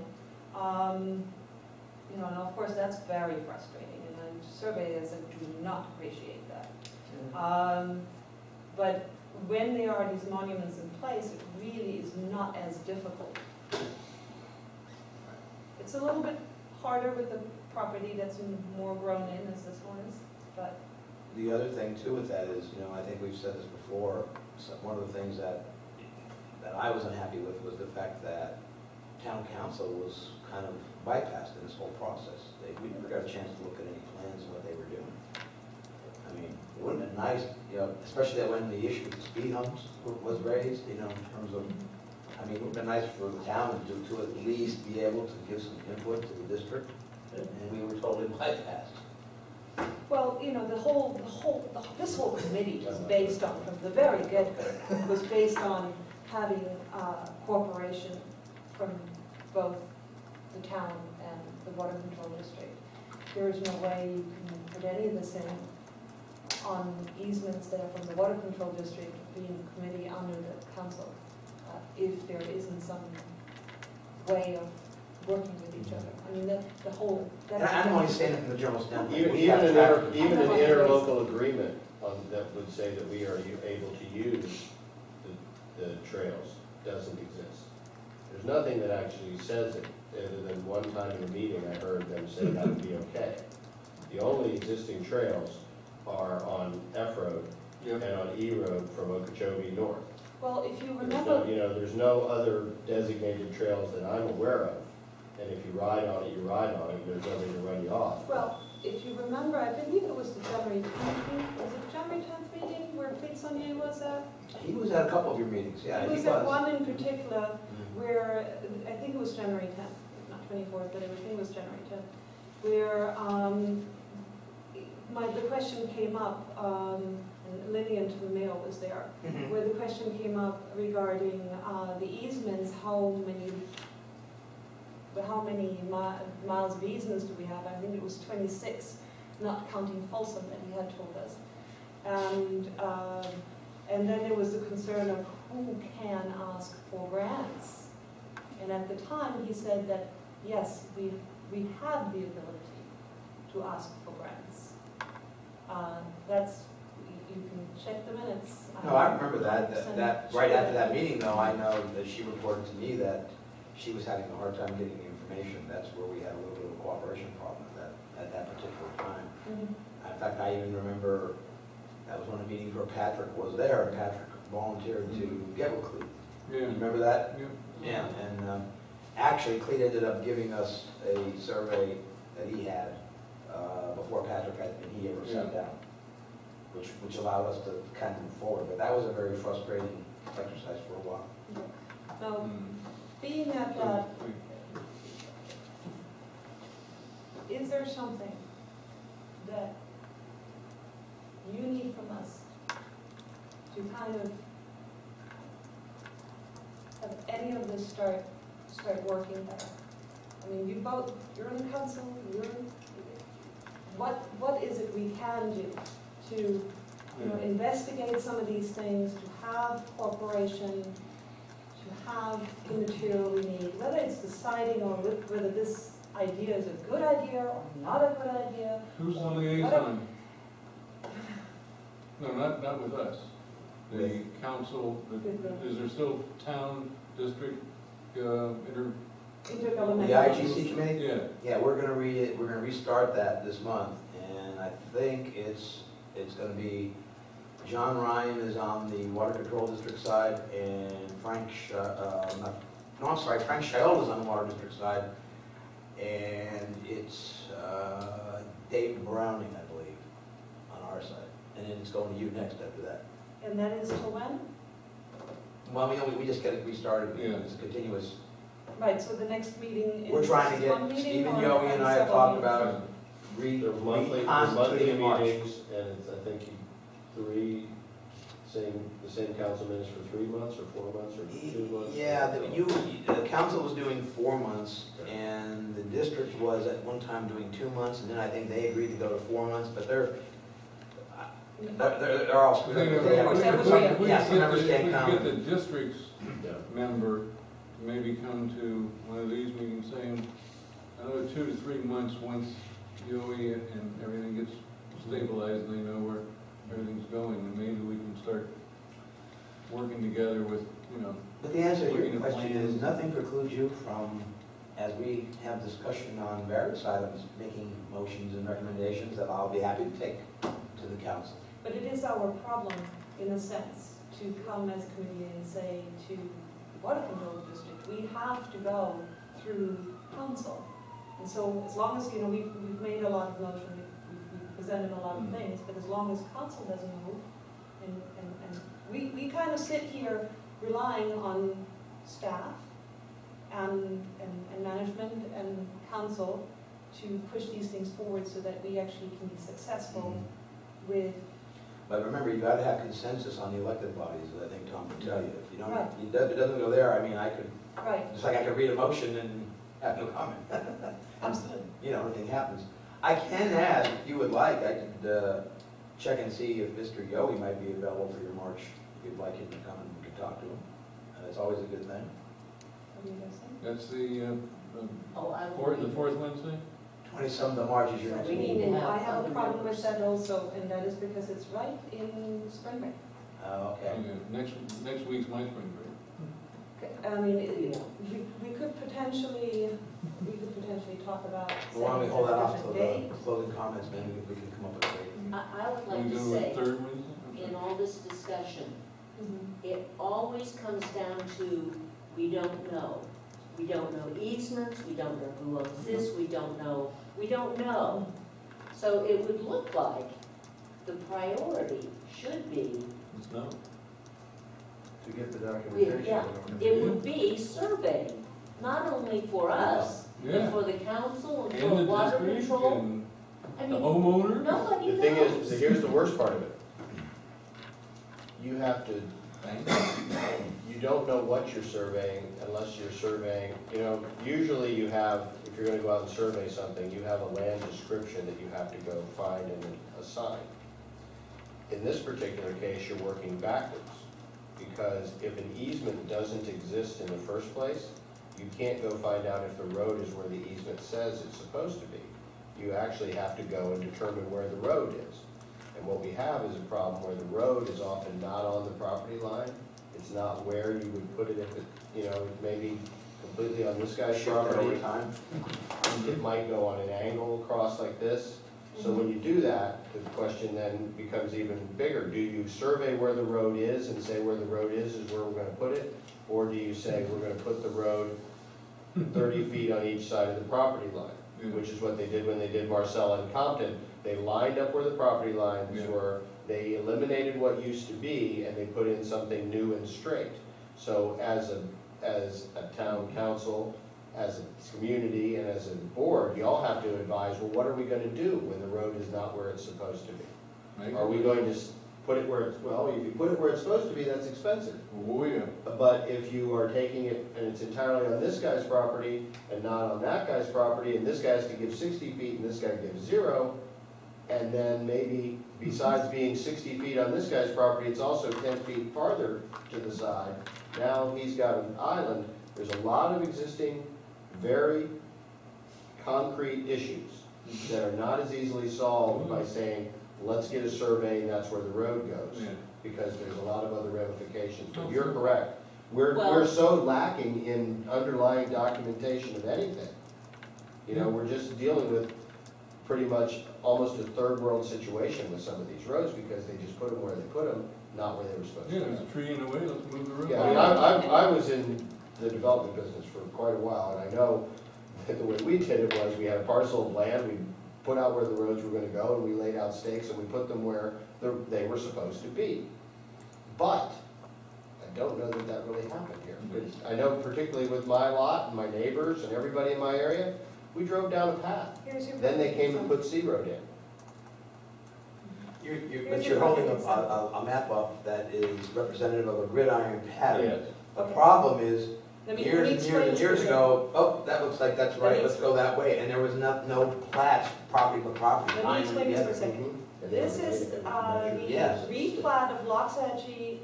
You know, and of course, that's very frustrating, and surveyors do not appreciate that. But when there are these monuments in place, it really is not as difficult. It's a little bit harder with the property that's more grown in as this one is, but The other thing too with that is, I think we've said this before, one of the things that I was unhappy with was the fact that town council was kind of bypassed in this whole process. We never got a chance to look at any plans of what they were doing. I mean, it would have been nice, especially when the issue of speed humps was raised, in terms of, I mean, it would have been nice for the town to at least be able to give some input to the district, and we were totally bypassed. well, this whole committee was based on, from the very get-go, was based on having cooperation from both the town and the water control district. There is no way you can put any of this in on easements that are from the water control district being committee under the council, if there isn't some way of working with each other. I mean, that, the whole. And I'm only saying it from the general standpoint. Even We have an traffic. interlocal agreement that would say that we are able to use the trails doesn't exist. There's nothing that actually says it, other than one time in a meeting I heard them say that would be okay. The only existing trails are on F Road Yep. and on E Road from Okeechobee north. Well, if you There's remember, no, there's no other designated trails that I'm aware of. And if you ride on it, you ride on it, and there's nothing to run you off. well, if you remember, I believe it was the January 10th meeting, was it January 10th meeting where Pete Sonier was at? He was at a couple of your meetings, yeah, He he was at was. one in particular Mhm. where, I think it was January 10th, not 24th, but I think it was January 10th, where the question came up, and Lillian to the mail was there, Mhm. where the question came up regarding the easements, how many miles of easements do we have? I think it was 26, not counting Folsom that he had told us. And then there was the concern of who can ask for grants. And at the time, he said that, yes, we have the ability to ask for grants. That's, you can check the minutes. No, I remember that, 100% right sure. after that meeting though, I know that she reported to me that she was having a hard time getting the information. That's where we had a little bit of a cooperation problem at that particular time. Mhm. In fact, I even remember, that was one of the meetings where Patrick was there, and Patrick volunteered to get with Clete. Yeah. You remember that? Yeah. Yeah, and actually Clete ended up giving us a survey that he had before Patrick had, and he ever sat Yeah. down, which allowed us to kind of move forward. But that was a very frustrating exercise for a while. Now, Mm. being at So, that, we- is there something that you need from us to kind of have any of this start working better? I mean, you're in the council, what is it we can do to, investigate some of these things, to have cooperation, to have the material we need, whether it's deciding or whether this idea is a good idea or not a good idea. Who's the or liaison? No, not with us. The council, is there still town, district, Intergovernmental. The IGC committee? Yeah. Yeah, we're gonna restart that this month, and I think it's gonna be, John Ryan is on the water control district side, and Frank Schiol is on the water district side, and it's Dave Browning, I believe, on our side, and then it's going to you next after that. And that is till when? Well, we just get it restarted, Yeah. it's a continuous. Right, so the next meeting is. We're trying to one get, meeting Stephen or Yowie and I have several talked meetings? about They're monthly reconstituting March. meetings, and it's, I think, the same council minutes for 3 months, or 4 months, or 2 months? Yeah, the council was doing 4 months, and the district was at one time doing 2 months, and then I think they agreed to go to 4 months, but they're all screwed up. They have- If we Yeah, some members get can't come. the district's Yeah. member to maybe come to one of these meetings saying, another 2 to 3 months, once Yowie and everything gets stabilized and they know where everything's going, and maybe we can start working together with, But the answer to Looking your at question plans. is, nothing precludes you from, as we have discussion on various items, making motions and recommendations that I'll be happy to take to the council. But it is our problem, in a sense, to come as a committee and say to the water control district, we have to go through council. And so as long as, we've made a lot of motion, we've presented a lot of things, but as long as council doesn't move, and we kind of sit here relying on staff and management and council to push these things forward so that we actually can be successful with. But remember, you gotta have consensus on the elected bodies, as I think Tom would tell you. If you don't, Right. if it doesn't go there, I mean, I could, Right. just like I could read a motion and have no comment. Nothing happens. I can add, if you would like, I could check and see if Mr. Yowie might be available for your March, if you'd like him to come and we could talk to him. It's always a good thing. What do you guys think? that's the Oh, I The fourth Wednesday? 27th of March is your So next we meeting. need to have I have a other problem with members. that also, and that is because it's right in spring break. Oh, okay. Next week's my spring break. I mean, we could potentially talk about Why don't we setting hold that a off till different date. the closing comments, maybe we can come up with a date. I would Can like we to go with say, third Wednesday? in all this discussion, Mhm. it always comes down to, we don't know. We don't know easements, we don't know who owns this, we don't know. So it would look like the priority should be, It's no. To get the documentation. yeah, it would be surveying, not only for us, but Yeah. for the council and for And the water district control. and I the mean, homeowner. nobody The thing knows. is, here's the worst part of it. You have to, you don't know what you're surveying unless you're surveying, usually you have, if you're gonna go out and survey something, you have a land description that you have to go find and assign. In this particular case, you're working backwards, because if an easement doesn't exist in the first place, you can't go find out if the road is where the easement says it's supposed to be. You actually have to go and determine where the road is. And what we have is a problem where the road is often not on the property line. It's not where you would put it if it, maybe completely on this guy's Shift it over property. time. It might go on an angle across like this. So when you do that, the question then becomes even bigger. Do you survey where the road is and say where the road is where we're gonna put it? Or do you say we're gonna put the road 30 feet on each side of the property line? Which is what they did when they did Marcella and Compton. They lined up where the property lines Yeah. were, they eliminated what used to be, and they put in something new and straight. So as a town council, as a community, and as a board, you all have to advise, well, what are we gonna do when the road is not where it's supposed to be? Are we going to put it where it's, well, if you put it where it's supposed to be, that's expensive. Oh, yeah. But if you are taking it and it's entirely on this guy's property and not on that guy's property, and this guy has to give 60 feet and this guy gives 0, and then maybe besides being 60 feet on this guy's property, it's also 10 feet farther to the side. Now he's got an island. There's a lot of existing, very concrete issues that are not as easily solved by saying, let's get a survey and that's where the road goes. Yeah. Because there's a lot of other ramifications. But you're correct. We're Well- so lacking in underlying documentation of anything. We're just dealing with pretty much almost a third world situation with some of these roads because they just put them where they put them, not where they were supposed Yeah, to there's be. a tree in the way, let's move the road. Yeah, I was in the development business for quite a while, and I know that the way we did it was we had a parcel of land, we put out where the roads were gonna go, and we laid out stakes, and we put them where they were supposed to be. But I don't know that that really happened here. Because I know particularly with my lot and my neighbors and everybody in my area, we drove down a path. Here's your Then they perfect came and example. put C Road in. But you're holding a map up that is representative of a gridiron pattern. Yes. The Okay. problem is, Let me years and years explain and to years you. ago, oh, that looks like that's Let right, me let's go that way, and there was no plats, property for property. Let me lying explain this for a together. second. And This then is they measured Yes. the replat of Loxahatchee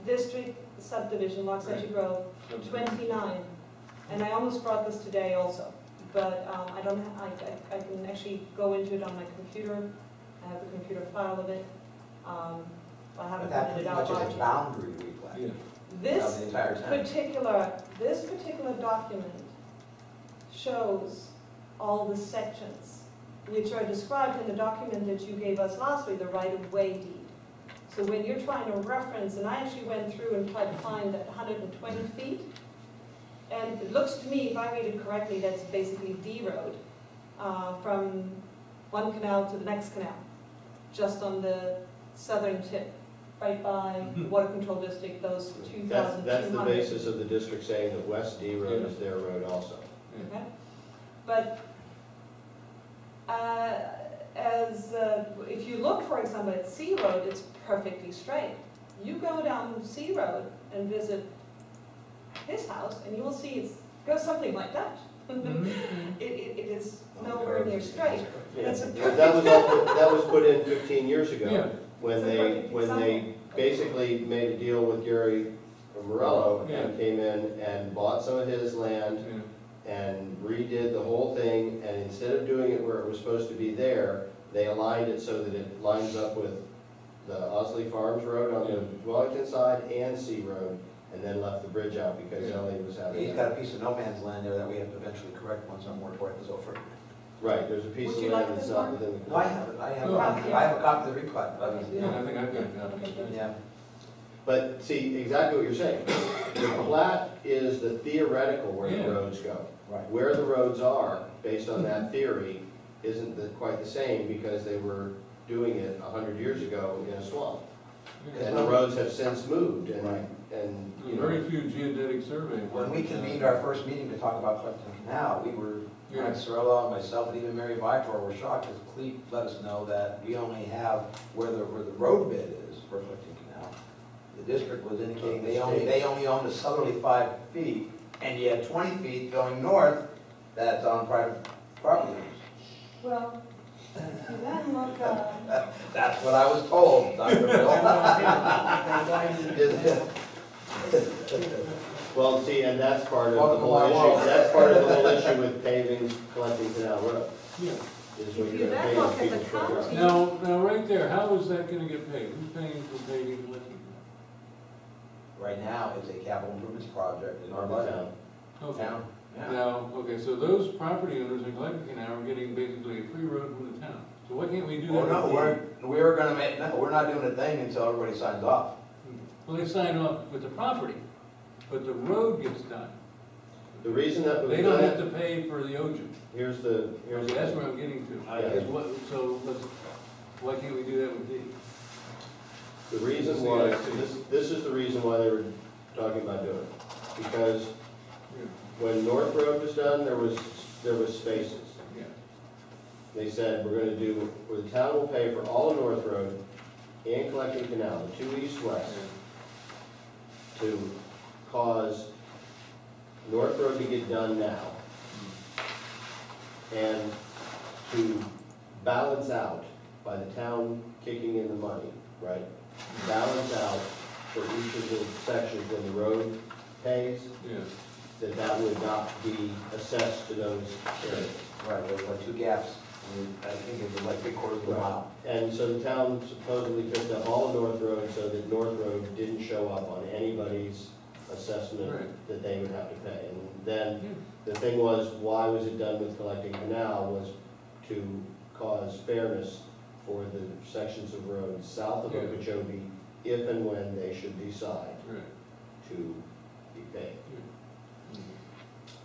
District Subdivision, Loxahatchee Grove, 29. And I almost brought this today also, but I don't, I can actually go into it on my computer. I have a computer file of it. I But haven't that printed pretty it out much is a large. boundary replat Yeah. of This the entire town. this particular document shows all the sections which are described in the document that you gave us last week, the right-of-way deed. So when you're trying to reference, and I actually went through and tried to find that 120 feet, and it looks to me, if I read it correctly, that's basically D road, from one canal to the next canal, just on the southern tip, right by the water control district, those 2,200. That's the basis of the district saying that West D Road is their road also. Okay. But if you look, for example, at C Road, it's perfectly straight. You go down C Road and visit his house, and you will see it goes something like that. It is nowhere near straight. It's a But that was put in 15 years ago. Yeah. When It's a they, perfect when they example. basically made a deal with Gary Morello Yeah. and came in and bought some of his land and redid the whole thing, and instead of doing it where it was supposed to be there, they aligned it so that it lines up with the Osley Farms Road on the Wellington side and C Road, and then left the bridge out because Ellie was having. He's got a piece of no man's land there that we have to eventually correct once our moratorium is over. Right, there's a piece Would of you land like that's this not one? within the. No, I have it, I have, Oh. I have a copy of the replat. Yeah, I think I've got a copy. Yeah. But see, exactly what you're saying. The plat is the theoretical where Yeah. the roads go. Right. Where the roads are, based on that theory, isn't quite the same because they were doing it 100 years ago in a swamp. And the roads have since moved and, Right. and, you There's know. very few geodetic surveys. When we convened our first meeting to talk about Clifton Canal, we were, Yeah. Frank Cirillo, myself, and even Mary Vitor were shocked because Cleve let us know that we only have where the road bed is for Clifton Canal. The district was indicating they only own the southerly 5 feet, and you have 20 feet going north that's on private property. Well, you then look, That's what I was told, Dr. Bill. Well, see, and that's part of the Welcome to whole my world. issue, that's part of the whole issue with paving Collecting Canal Road, Yeah. is when If you you're then gonna look at pave the people's roads. county- Now, right there, how is that gonna get paid? Who's paying for paving Collecting Right now, it's a capital improvements project in our On the budget. town. Canal? Okay. Town, yeah. Now, okay, so those property owners in Collecting Canal are getting basically a free road from the town. So why can't we do that? Oh, no, with the- we're gonna make, no, we're not doing a thing until everybody signs off. Well, they sign off with the property, but the road gets done. The reason that was They don't have done, to pay for the OJ. here's the, Okay, that's where I'm getting to. I- Is what- So why can't we do that with these? the reason was, this is the reason why they were talking about doing it. Because when North Road was done, there was spaces. Yeah. They said, we're gonna do, where the town will pay for all of North Road and Collecting Canal, the 2 east-west, to cause North Road to get done now, and to balance out, by the town kicking in the money, right? Balance out for each of the sections when the road pays, Yeah. that would not be assessed to those areas. Right, there were like 2 gaps, and I think it was like 3/4 of a mile. And so the town supposedly picked up all of North Road so that North Road didn't show up on anybody's assessment Right. that they would have to pay. And then the thing was, why was it done with Collecting Canal was to cause fairness for the sections of road south of Yeah. Okeechobee, if and when they should decide Right. to be paid. Mhm.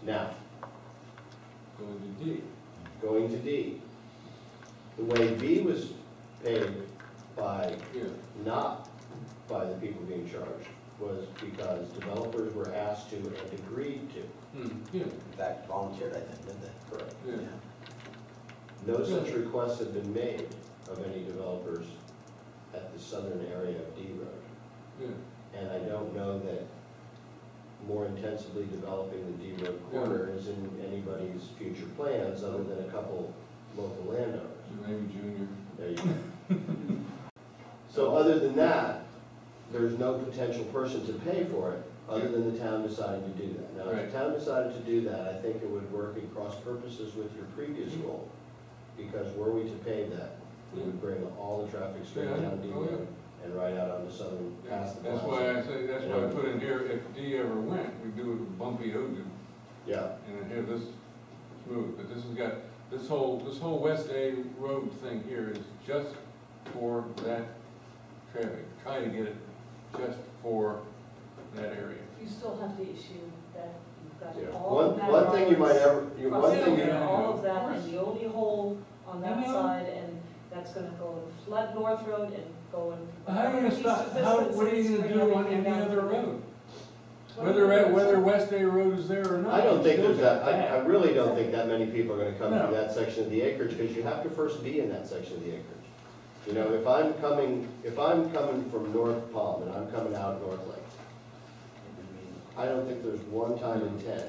Now, Going to D. going to D. The way B was paid by, Yeah. not by the people being charged, was because developers were asked to and agreed to. Yeah. In fact, volunteered, I think, didn't they? Correct. Yeah. No such requests have been made of any developers at the southern area of D Road. Yeah. And I don't know that more intensively developing the D Road corner is in anybody's future plans, other than a couple local landowners. Maybe Junior. There you go. So other than that, there's no potential person to pay for it, other than the town deciding to do that. Now, if Right. the town decided to do that, I think it would work in cross purposes with your previous goal, because were we to pay that, we would bring all the traffic straight Yeah. down D Oh, yeah. Road and right out on the southern, past the That's plaza. why I say, that's why I put in here, if D ever went, we'd do it with bumpy OJ. Yeah, And then here, this smooth, but this has got, this whole West A Road thing here is just for that traffic. Try to get it just for that area. You still have the issue that you've yeah. got all of that. One thing you might ever, one Crossing thing over you, all of that, and the only hole on that I know. side, and that's gonna go and flood North Road and go and. How are you gonna stop, what are you gonna do on any other road? Whatever. Whether West A Road is there or not. I don't think it's there's still that, I really don't think that many people are gonna come No. through that section of the acreage, because you have to first be in that section of the acreage. You know, if I'm coming from North Palm and I'm coming out North Lake, I don't think there's one time in 10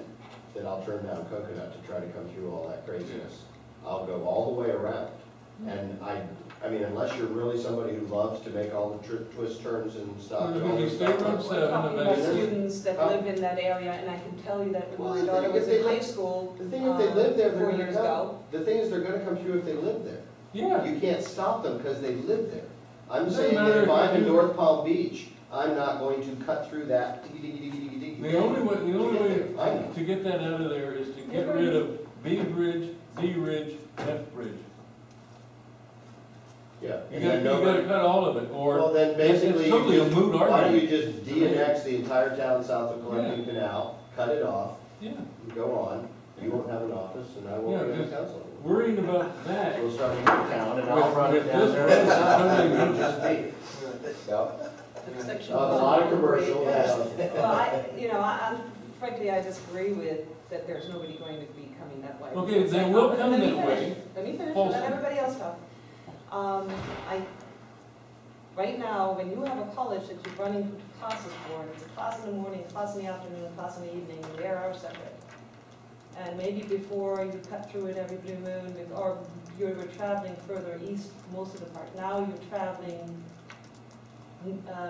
that I'll turn down Coconut to try to come through all that craziness. I'll go all the way around, And I mean, unless you're really somebody who loves to make all the twists, turns and stuff. There's and all gonna be this State stuff, Road We're 7 talking about eventually. students that live in that area, and I can tell you that Well, when my the daughter thing was is, in they high live- school, The thing is, they live there, they're 4 gonna years come. ago. The thing is, they're gonna come to you if they live there. Yeah. You can't stop them because they live there. I'm Doesn't saying matter that if if I'm they in do. North Palm Beach, I'm not going to cut through that. The only way I know. to get that out of there is to get rid of B Bridge, D Ridge, F Bridge. Yeah. You And gotta, then you nobody, gotta cut all of it, or well, then basically, it's totally a moot why don't you argument. just de-annex the entire town south of Columbia Canal, cut it off, Yeah, and go on. You won't have an office and I won't Yeah, be on the just council. worrying about that. We'll start a new town and I'll With- run with it down this there. budget, It'll just be. Yep. A lot of commercial, Well, frankly, I disagree with that there's nobody going to be coming that way. Okay, they will come Let me that finish. way. Let me finish, Folsom. let everybody else talk. Right now, when you have a college that you're running classes for, and it's a class in the morning, a class in the afternoon, a class in the evening, and they are separate. And maybe before you cut through it every blue moon, or you were traveling further east most of the part. Now you're traveling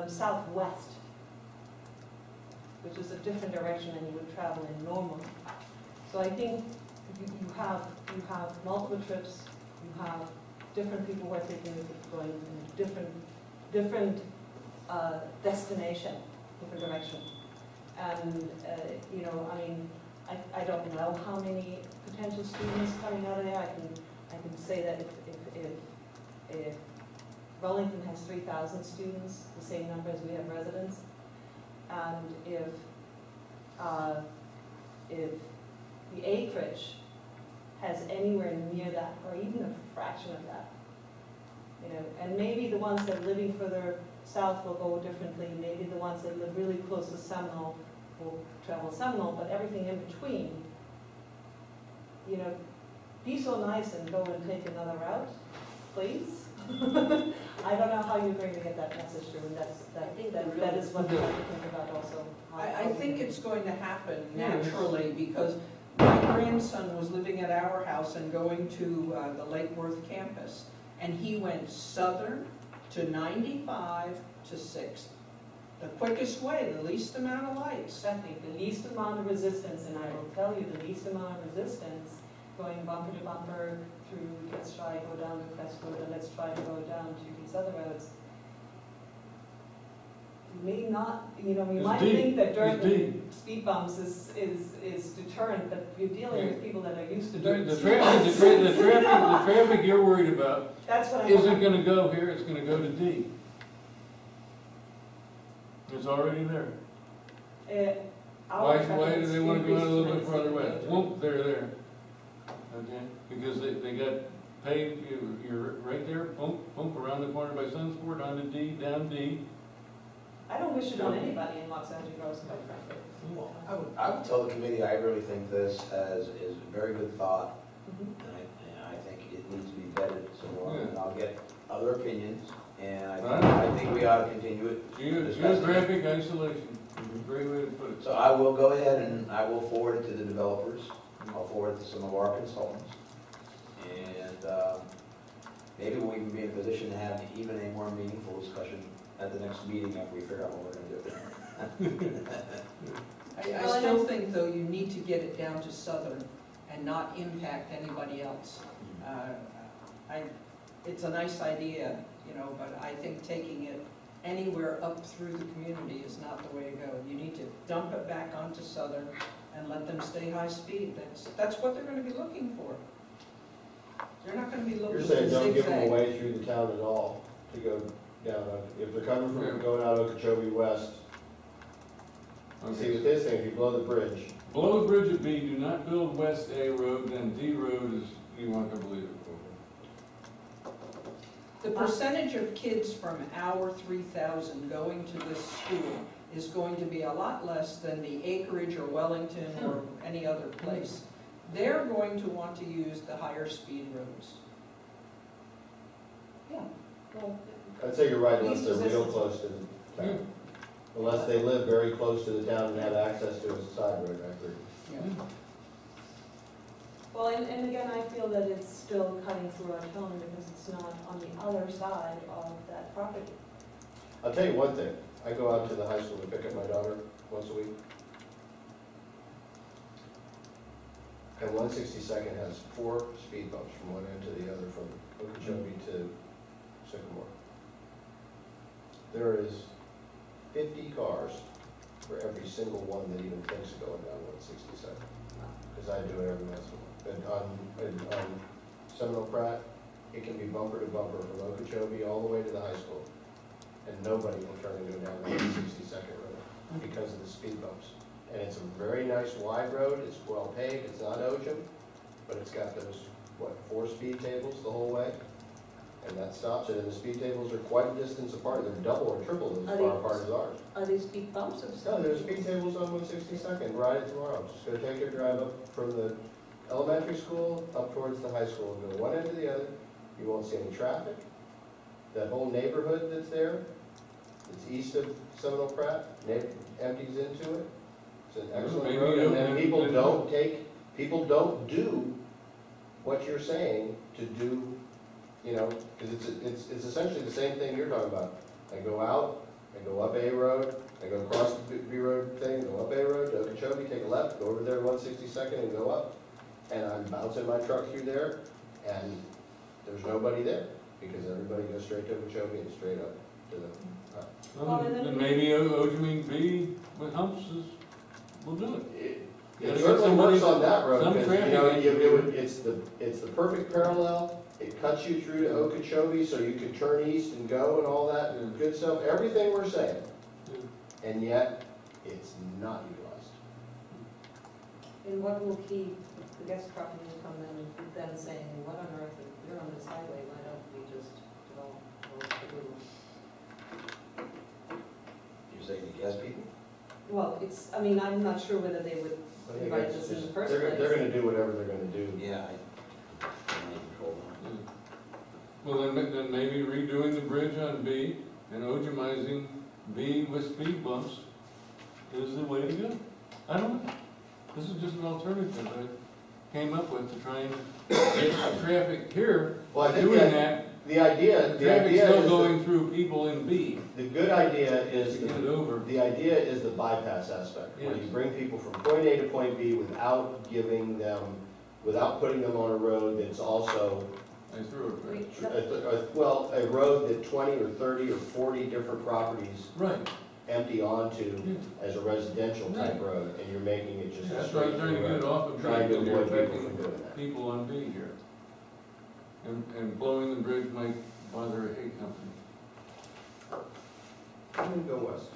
southwest, which is a different direction than you would travel in normally. So I think you have multiple trips, you have different people who are taking it, going in different destination, different direction. And, I don't know how many potential students coming out of there. I can say that if Wellington has 3,000 students, the same number as we have residents, and if the acreage has anywhere near that, or even a fraction of that, and maybe the ones that are living further south will go differently, maybe the ones that live really close to Seminole will travel Seminole, but everything in between, be so nice and go and take another route, please. I don't know how you're going to get that message through, and that is what we have to think about also. I think it's going to happen naturally, because my grandson was living at our house and going to the Lake Worth campus, and he went southern to 95 to 6th. The quickest way, the least amount of lights. Exactly, the least amount of resistance, and I will tell you, the least amount of resistance, going bumper to bumper through, let's try to go down to Crestwood, and let's try to go down to these other roads. May not, you might think that dirt and speed bumps is deterrent, but you're dealing with people that are used to dirt. The traffic you're worried about That's what isn't gonna go here, it's gonna go to D. It's already there. Why do they wanna go out a little bit farther west? Whoop, they're there. Okay, because they got paved, you're right there, boom, boom, around the corner by Sunsport, on to D, down D. I don't wish it on anybody in Los Angeles, quite frankly. Well, I would tell the committee, I really think this is a very good thought, Mhm. and I think it needs to be vetted some more, Yeah. and I'll get other opinions, and Right. I think we ought to continue it. Geographic isolation, Mhm. great way to put it. So I will go ahead and I will forward it to the developers, I'll forward it to some of our consultants, and maybe we'll even be in a position to have even a more meaningful discussion at the next meeting after we figure out what we're gonna do. I still think, though, you need to get it down to southern and not impact anybody else. It's a nice idea, but I think taking it anywhere up through the community is not the way to go. You need to dump it back onto southern and let them stay high speed. That's what they're gonna be looking for. They're not gonna be looking You're for saying don't give them a zigzag. way through the town at all to go down, if they're coming from, going out Okeechobee West. See, with this thing, if you blow the bridge, Below the bridge at B, do not build West A Road, then D Road is, you want to believe it. The percentage of kids from our 3,000 going to this school is going to be a lot less than the Acreage or Wellington or any other place. They're going to want to use the higher speed roads. Yeah, well, I'd say you're right, unless Least they're real resistance. close to the town. Unless they live very close to the town and have access to a side road, I agree. Yeah. Well, and again, I feel that it's still cutting through our tone because it's not on the other side of that property. I'll tell you one thing, I go out to the high school to pick up my daughter once a week. And 162nd has 4 speed bumps from one end to the other, from Okeechobee to Sycamore. There is 50 cars for every single one that even thinks of going down 162nd. Because I do it every once in a while. And on Seminole Pratt, it can be bumper to bumper from Okeechobee all the way to the high school. And nobody will turn and go down the 162nd road because of the speed bumps. And it's a very nice wide road, it's well paved, it's not Ojum, but it's got those, 4 speed tables the whole way? And that stops it, and the speed tables are quite a distance apart, they're double or triple as far apart as ours. Are these speed bumps or No, something? there's speed tables on 162nd, ride it tomorrow, just go take your drive up from the elementary school up towards the high school, and go one end to the other, you won't see any traffic. That whole neighborhood that's there, it's east of Seminole Pratt, empties into it. It's an excellent Maybe road, and then you- people don't do what you're saying to do, because it's essentially the same thing you're talking about. I go out, I go up A road, I go across the B road thing, go up A road to Okeechobee, take a left, go over there to 162nd and go up, and I'm bouncing my truck through there, and there's nobody there, because everybody goes straight to Okeechobee and straight up to the, Well, then maybe Ojiming B with humps will do it. It certainly works on that road, some because, traffic. it's the perfect parallel, it cuts you through to Okeechobee, so you can turn east and go and all that Yeah. good stuff, everything we're saying, Yeah. and yet, it's not utilized. And what will keep the guest property to come in and then saying, what on earth, if you're on this highway, why don't we just develop those to do? You're saying you guess people? Well, I'm not sure whether they would I think invite it's us in the just- first they're place. gonna do whatever they're gonna do. Yeah, I can't control that. Yeah. Well, then maybe redoing the bridge on B and Ojimizing B with speed bumps is the way to go. I don't know. This is just an alternative I came up with to try and get the traffic here. Well, I think Doing that, that, the idea traffic's still is, going through people in B the good idea is, to get it over. the idea is the bypass aspect, where you Yes. bring people from point A to point B without putting them on a road that's also, I threw it right. a road that 20 or 30 or 40 different properties Right, empty onto yeah. as a residential type road, and you're making it just a That's what I'm straight trying to through get road. off of B, Trying to because you're avoid people affecting from doing that. people on B here. And blowing the bridge might bother a hay company. I'm gonna go west.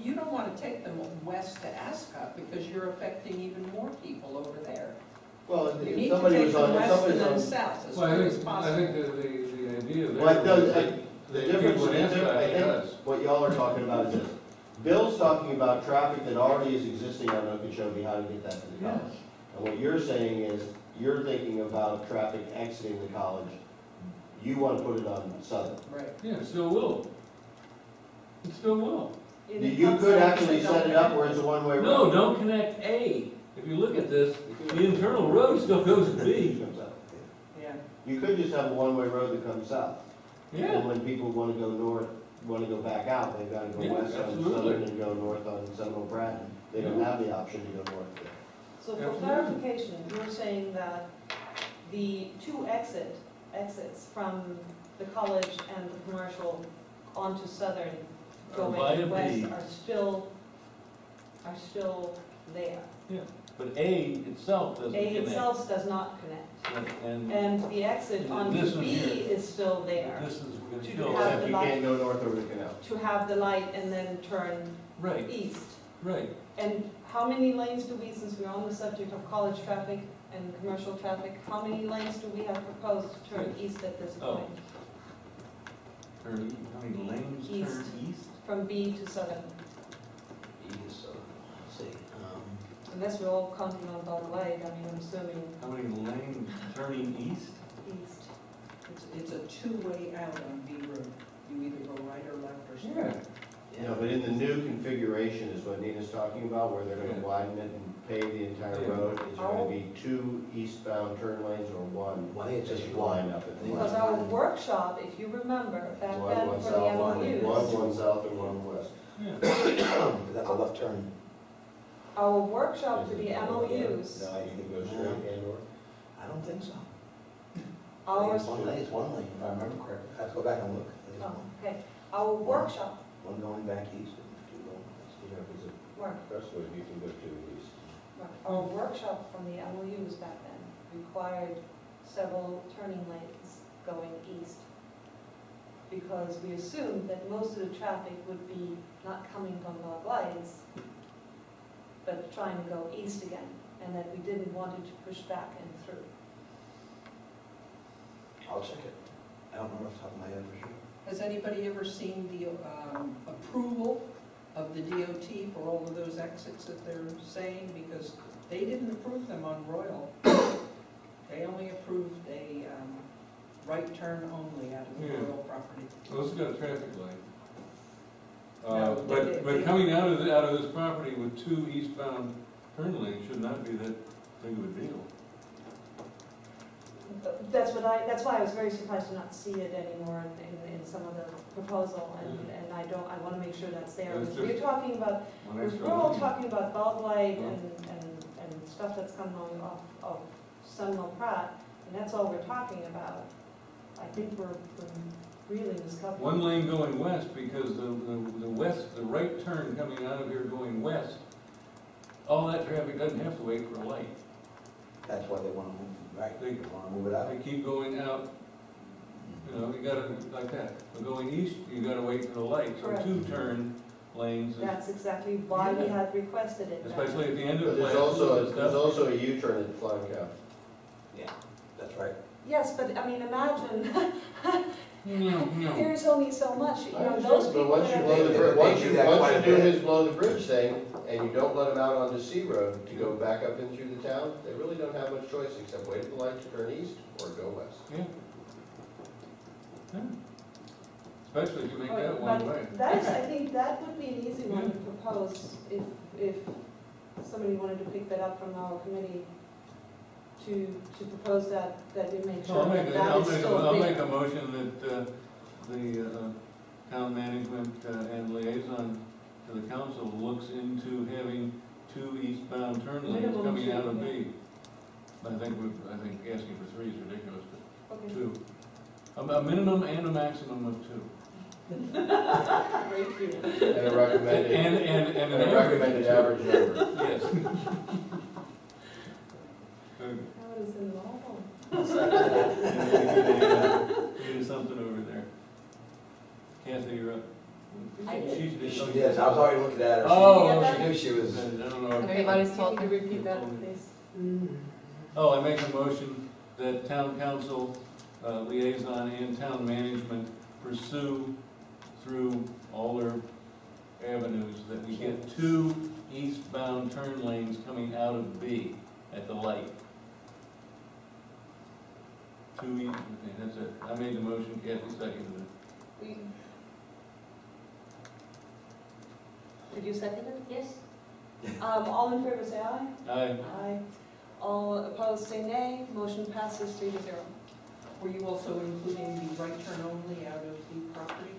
You don't want to take them west to Ascot because you're affecting even more people over there. Well, You if need to somebody take was them on, if west and somebody's then on. south as Well, quick as I think possible. the idea there. Well, it does, was that the people difference, in Ascot I think, does. what y'all are talking about is this. Bill's talking about traffic that already is existing on Okeechobee, how to get that to the Yes. college. And what you're saying is, you're thinking about traffic exiting the college. You want to put it on Southern. Right. Yeah, it still will. It still will. You could actually set it up where it's a one-way road. No, don't connect A. If you look at this, the internal road still goes to B. Comes out. Yeah. You could just have a one-way road that comes south. Yeah, And when people want to go north, want to go back out, they've got to go Yeah, west on absolutely. Southern and go north on Seminole Pratt. They don't have the option to go north there. So for Absolutely. clarification, you're saying that the two exits from the college and the commercial onto Southern Via going west B. are still there. but A itself doesn't A connect. itself does not connect. And And the exit And onto this one B here. is still there, this is gonna To kill. have Except the you light. can't go north over the canal. to have the light and then turn Right, east. right. And how many lanes do we, since we're on the subject of college traffic and commercial traffic, how many lanes do we have proposed to turn east at this Oh. point? How many lanes turn East. east? From B to Southern, Let's see, unless we're all counting on Dog Lake, I'm assuming How many lanes turning east? east. It's a two-way out on B Road. You either go right or left or Yeah. straight. No, but in the new configuration is what Nina's talking about, where they're Yeah. gonna widen it and pave the entire Yeah. road? Is there gonna be 2 eastbound turn lanes or one? Why it's just that you one. line up at the Because end? our workshop, if you remember, back One then going for the south, MOUs, one south and one west. Yeah. That's a left turn. our workshop for Is the it- MOUs, No, you can go straight and or? I don't think so. I think ours, it's one lane, it's one lane, if I remember correctly. I have to go back and look. I think it's oh, one. okay, our workshop, One going back east and 2 going west. Yeah, because right, expressway, you can go to the east. right, our workshop from the MOUs back then required several turning lanes going east. Because we assumed that most of the traffic would be not coming from Dog Lights, but trying to go east again, and that we didn't want it to push back and through. I'll check it. I don't remember off the top of my head for sure. Has anybody ever seen the approval of the DOT for all of those exits that they're saying? Because they didn't approve them on Royal. They only approved a right turn only out of the Yeah. Royal property. Well, it's got a traffic light. No, But coming out of this property with 2 eastbound turn lanes should not be that big of a deal. That's why I was very surprised to not see it anymore in some of the proposal, and I want to make sure that's there. It's Because we're just talking about, One we're extra all lane. talking about bulb light Yeah. and stuff that's coming off of Seminole Pratt, and that's all we're talking about. I think we're really miscalculating. One lane going west, because the right turn coming out of here going west, all that traffic doesn't have to wait for a light. That's why they want to move, right, They- they want to move it out. They keep going out, you know, you gotta, like that. But going east, you gotta wait for the light. So Correct. 2 turn lanes, is- That's exactly why we Yeah. had requested it. especially at the end But of there's classes and there's stuff. also a U-turn at Flying Cow. Yeah, that's right. Yes, but I mean, imagine, No. there's only so much, you I know, understand, those but people once that you are. blow the They- bridge, they once do you, that once quite you a do bit. his blow the bridge thing, and you don't let them out onto C Road to go back up in through the town, they really don't have much choice except wait for the light to turn east or go west. Yeah. Yeah. Especially if you make But that one way. That's, I think that would be an easy one to propose if somebody wanted to pick that up from our committee to propose that we make So sure I'll that make, that is still I'll make there. a motion that the town management and liaison to the council looks into having 2 eastbound turn lanes Minimum coming 2, out of yeah. B. I think asking for 3 is ridiculous, but Okay. 2. A minimum and a maximum of 2. Very cute. And a recommended, And and an a recommended average number. Yes. That was in all. Need something over there. Kathy, you're up. I did. She's- She did, I was already looking at her. Oh, She knew she was. I don't know. Everybody's Can talking. you repeat that, please? Oh, I make a motion that town council, liaison, and town management pursue through all their avenues that we get 2 eastbound turn lanes coming out of B at the light. 2 east, okay, that's it. I made the motion, Kathy seconded it. Did you second it? Yes? All in favor, say aye. Aye. Aye. All opposed, say nay. Motion passes 3-0. Were you also including the right turn only out of the property?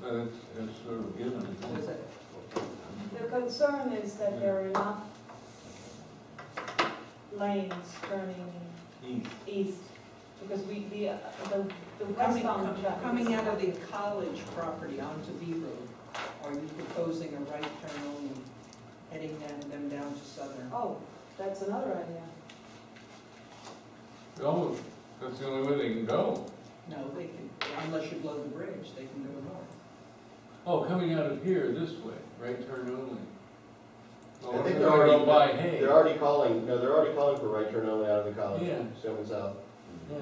That's sort of given. isn't Was it? it? The concern is that there are enough lanes turning East. east, because the Coming, westbound traffic. coming is- out of the college property onto B Road, are you proposing a right turn only, heading them down to Southern? Oh, that's another idea. Oh, that's the only way they can go. No, they can, unless you blow the bridge, they can go north. Oh, coming out of here this way, right turn only. I think Or they're go by already, Hay. they're already calling, no, they're already calling for right turn only out of the college, Yeah. going south. Yeah.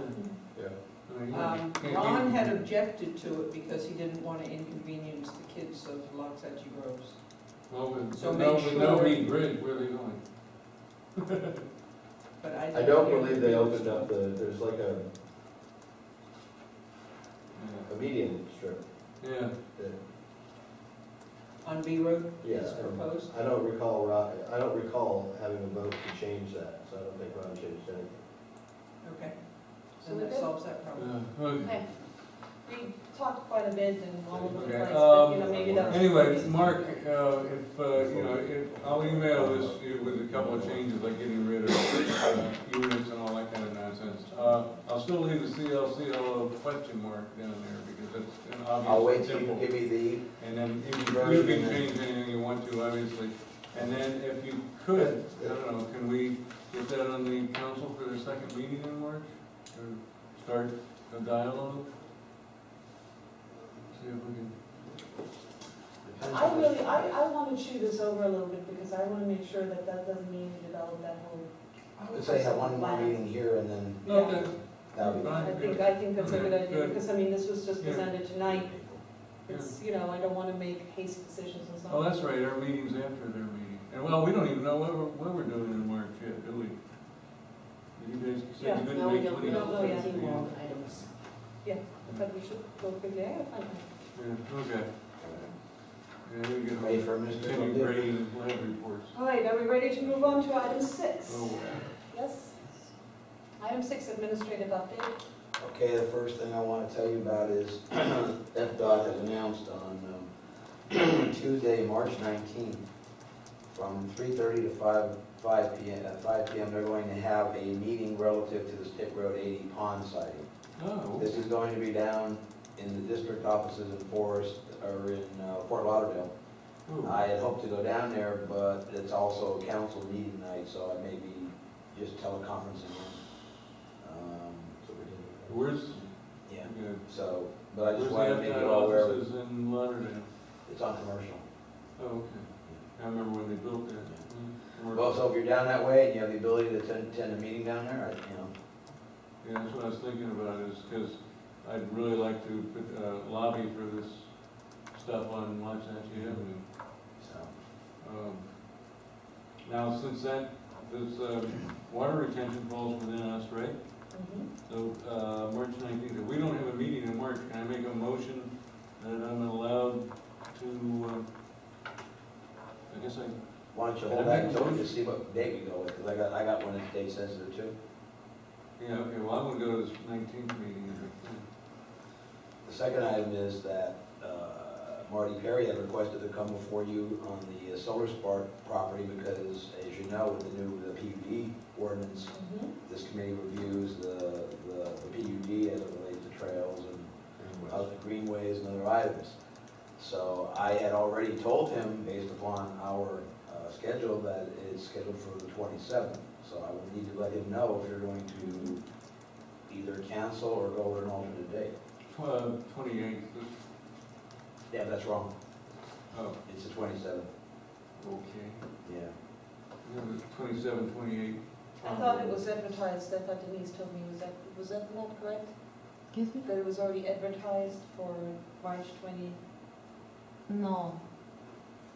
Yeah. I mean, can't Ron be- had objected to it because he didn't want to inconvenience the kids of Loxahatchee Groves. Well, with So no, make with no sure- Reed Bridge, where are they going? But I don't believe they opened up there's like a median strip Yeah, that, On B Road Yeah, is proposed? I don't recall having a vote to change that, so I don't think Ron changed anything. Okay. So So we're that good? solves that problem. Okay. Okay. We talked quite a bit and all over the Okay, place, but, you know, maybe that's. Anyway, Mark, I'll email this to you with a couple of changes, like getting rid of units and all that kind of nonsense. I'll still leave the CLCLO question mark down there, because it's an obvious. I'll wait till you simple. give me the, And then you can change anything you want to, obviously. And then if you could, I don't know, can we get that on the council for the second meeting in March? Or start a dialogue? See if we can. I want to chew this over a little bit because I want to make sure that that doesn't mean we develop that whole. I would say have one more meeting here and then Okay. that'll be. Fine. I think that's a good Okay, idea, good. because I mean, this was just Yeah. presented tonight. It's, you know, I don't want to make hasty decisions and so on. Oh, that's right, our meeting's after their meeting. And well, we don't even know what we're doing in March yet, do we? You guys Yeah. said you No, couldn't we make don't, we 20. don't know yet. see more items. But we should go quickly, I gotta find out. Yeah, okay. Yeah, we get Ready for Mr. continue Dunn? grading and lab reports. All right, are we ready to move on to item 6? Oh, Yes? Item 6, administrative update. Okay, the first thing I want to tell you about is FDOT has announced on Tuesday, March 19th, from 3:30 to 5 p.m., they're going to have a meeting relative to the State Road 80 pond sighting. oh, This is going to be down in the district offices in Fort Lauderdale. oh. I had hoped to go down there, but it's also a council meeting night, so I may be just teleconferencing in. Where's, Yeah, good. so, but I Where's just the wanted to make you FDOT all aware, offices in Lauderdale? it's on commercial. Oh, okay. I remember when they built that. Well, so if you're down that way and you have the ability to attend a meeting down there, Yeah, that's what I was thinking about, is because I'd really like to put lobby for this stuff on Waxahachie Avenue. so. Now, since this water retention falls within us, right? So, March 19th, if we don't have a meeting in March, can I make a motion that I'm allowed to, I guess Why don't you Can I hold that make a until we motion? just see what date we go with, because I got one that's date sensitive too. yeah, okay, well, I'm gonna go to this 19th meeting. if I can. The second item is that Marty Perry had requested to come before you on the Solar Spark property because, as you know, with the PUD ordinance, this committee reviews the PUD as it relates to trails and other greenways and other items. So I had already told him, based upon our schedule, that it's scheduled for the 27th. So I will need to let him know if you're going to either cancel or go with an alternate date. 28th, Yeah, that's wrong. oh, It's the 27th. okay. Yeah. Yeah, it was 27, 28. I thought it was advertised, I thought Denise told me, was that not correct? Excuse me? That it was already advertised for March 20, No.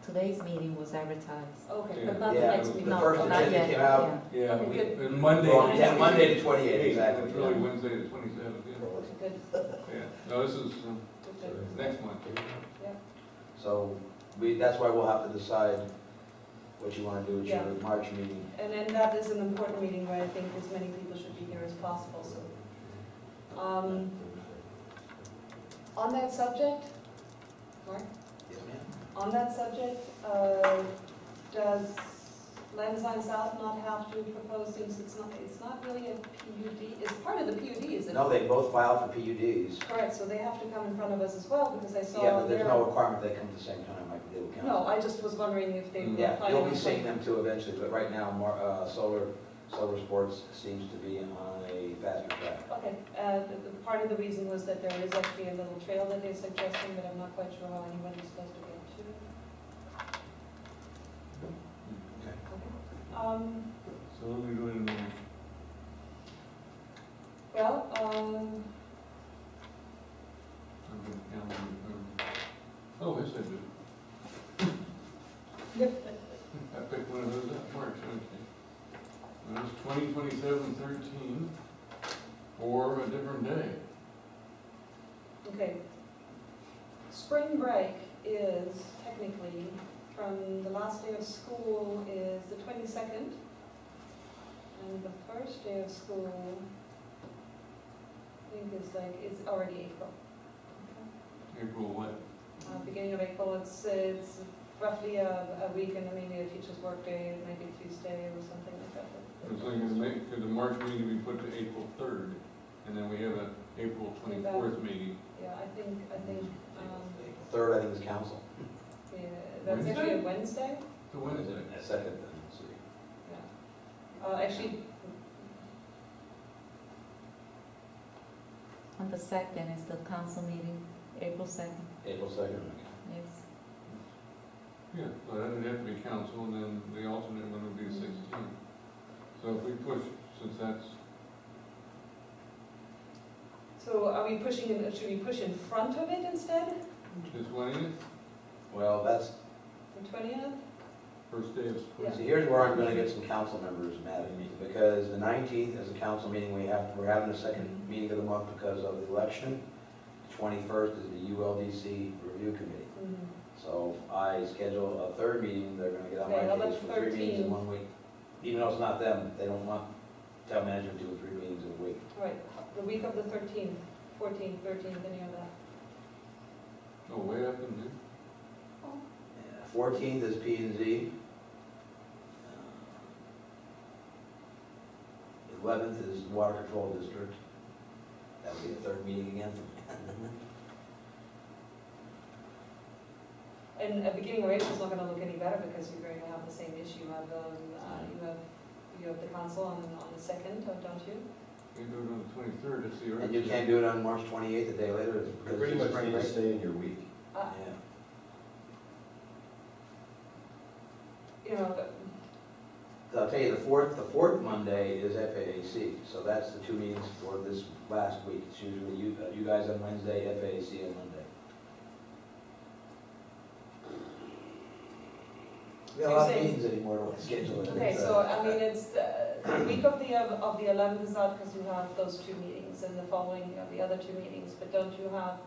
Today's meeting was advertised. okay, Yeah. but not the Yeah, next the meeting. No, first not agenda yet, came out. yeah. Yeah, Okay, good. and Monday. Well, yeah, Monday the 28th, exactly. It's really Wednesday the 27th, yeah. Okay, good, Yeah, no, this is good, good. next month. So that's why we'll have to decide what you want to do at your Yeah. March meeting. And then that is an important meeting where I think as many people should be here as possible, so. On that subject, Mark, Yes, ma'am. on that subject, does Land Design South not have to propose, since it's not really a PUD, it's part of the PUD, is it? No, they both filed for PUDs. Correct, so they have to come in front of us as well, because I saw Yeah, but there's their. no requirement they come at the same time like they will count. No, I just was wondering if they were Yeah, planning you'll on. be seeing them too eventually, but right now, Solar Sports seems to be on a faster track. Okay, part of the reason was that there is actually a little trail that they're suggesting, but I'm not quite sure how anybody's supposed to get to. Okay. So what are we doing in March? Well, I'm gonna calendar, oh, yes, I do. I picked one of those up, March, okay. Well, it's 20/27/13, or a different day. okay. Spring break is technically from the last day of school is the 22nd, and the first day of school, I think it's already April. April what? Beginning of April, it's roughly a week, and maybe a teacher's work day, maybe Tuesday or something like that. It's like could the March meeting be put to April 3rd, and then we have a April 24th meeting? Yeah, I think, Third, I think, is council. yeah, that's Wednesday? actually a Wednesday. It's a Wednesday. Second, then, let's see. Yeah. Actually, On the 2nd is the council meeting, April 2nd. April 2nd, Yes. Yeah, well, that would have to be council, and then the alternate one would be the 16th. So if we push, since that's, so are we pushing in, should we push in front of it instead? the 20th, well, that's, The 20th? first day of school. see, here's where I'm gonna get some council members mad at me, because the 19th is a council meeting, we're having a second meeting of the month because of the election. The 21st is the ULDC review committee. Mm-hmm. So if I schedule a third meeting, they're gonna get on Okay, how my about case for 3 meetings 13? in 1 week. Even though it's not them, they don't want town manager doing 3 meetings in a week. Right, the week of the 13th, 14th, 13th, any of that. Oh, way up in there? 14th is P and Z. 11th is Water Control District. That would be the third meeting again for me. And beginning of April is not going to look any better because you're going to have the same issue. You have the council on the 2nd, don't you? We do it on the 23rd, it's the earliest. And you can't do it on March 28th, a day later, You because pretty it's much spring need to break. stay in your week. Ah, Yeah. You know, but- So I'll tell you, the fourth Monday is FAAC, so that's the 2 meetings for this last week. It's usually you guys on Wednesday, FAAC on Monday. We don't So have you're saying- meetings anymore to schedule it. okay, It's, so I mean, it's the week of the 11th is out because you have those 2 meetings, and the following, you have the other 2 meetings. But don't you have?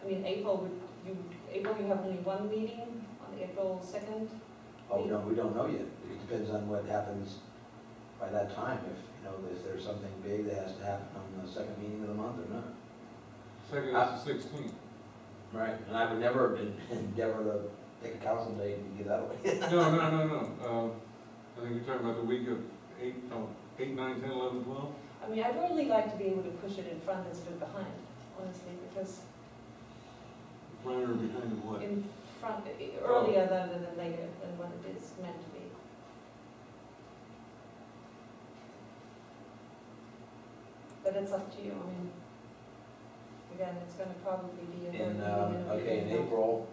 I mean, April you have only 1 meeting on April 2nd. Oh, no, we don't know yet. It depends on what happens by that time. If there's something big that has to happen on the second meeting of the month or not. Second is the 16th. Right, and I would never endeavor to take a council date and get that away. No. I think you're talking about the week of 8, 9, 10, 11, 12? I mean, I'd really like to be able to push it in front instead of behind, honestly, because Front or behind of what? in front, earlier than later than what it is meant to be. But it's up to you, I mean, again, it's gonna probably be a third meeting In April,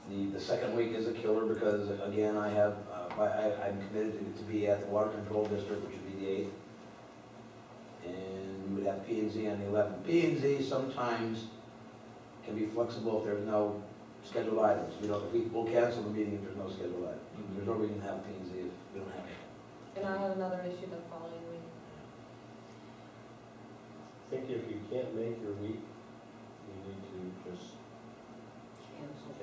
the second week is a killer because, again, I'm committed to be at the Water Control District, which would be the 8th. And we would have P and Z on the 11th. P and Z sometimes can be flexible if there's no scheduled items. We'll cancel the meeting if there's no scheduled items. There's no reason to have P and Z if we don't have it. And I have another issue the following week. I think if you can't make your week, you need to just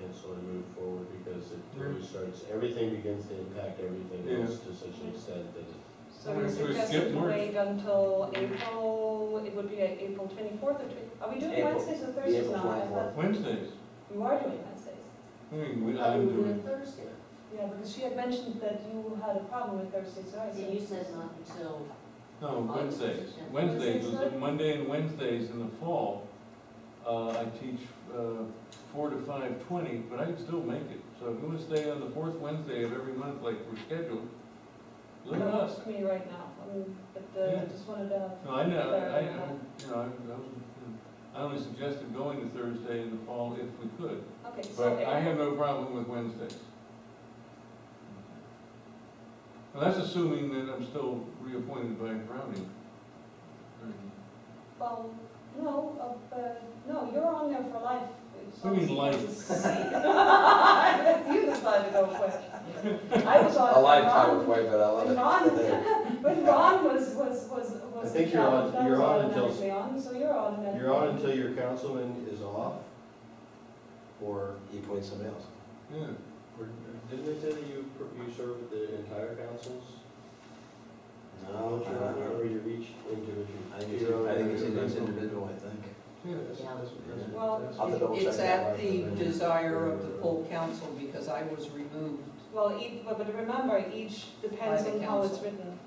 cancel and move forward because it really starts, everything begins to impact everything else to such an extent that it. So Alright, you're so we suggesting skip to March. wait until April, it would be April 24th or are we doing April- Wednesdays or Thursdays April now? I 24th. thought Wednesdays. you are doing Wednesdays. I mean, I I'm thought we were doing, doing Thursday. Yeah, because she had mentioned that you had a problem with Thursdays, right? And you said not until, no, Wednesdays. Yeah. Wednesdays, Wednesdays, was Monday and Wednesdays in the fall. I teach 4 to 5:20, but I can still make it. So if you want to stay on the 4th Wednesday of every month like we're scheduled, look at Don't us. ask me right now, but I Yeah. just wanted to. No, I know, I only suggested going to Thursday in the fall if we could, Okay, so but I have no problem with Wednesdays. Well, that's assuming that I'm still reappointed by Browning. well, no, you're on there for life. What do you mean life? You decided to go quick. I was on. A lifetime away, but I love When it. Ron, when Ron was I think you're on- challenged, I you're was on until- automatically on, so you're automatically. You're on until your councilman is off. or you appoint somebody else. Yeah. Didn't they say that you serve with the entire councils? No, Or you're each individual? I think it's individual, I think. Yeah, Well, I'll have to double check It's that. at the desire of the full council, because I was removed. well, but remember, each depends By the on how it's council. written.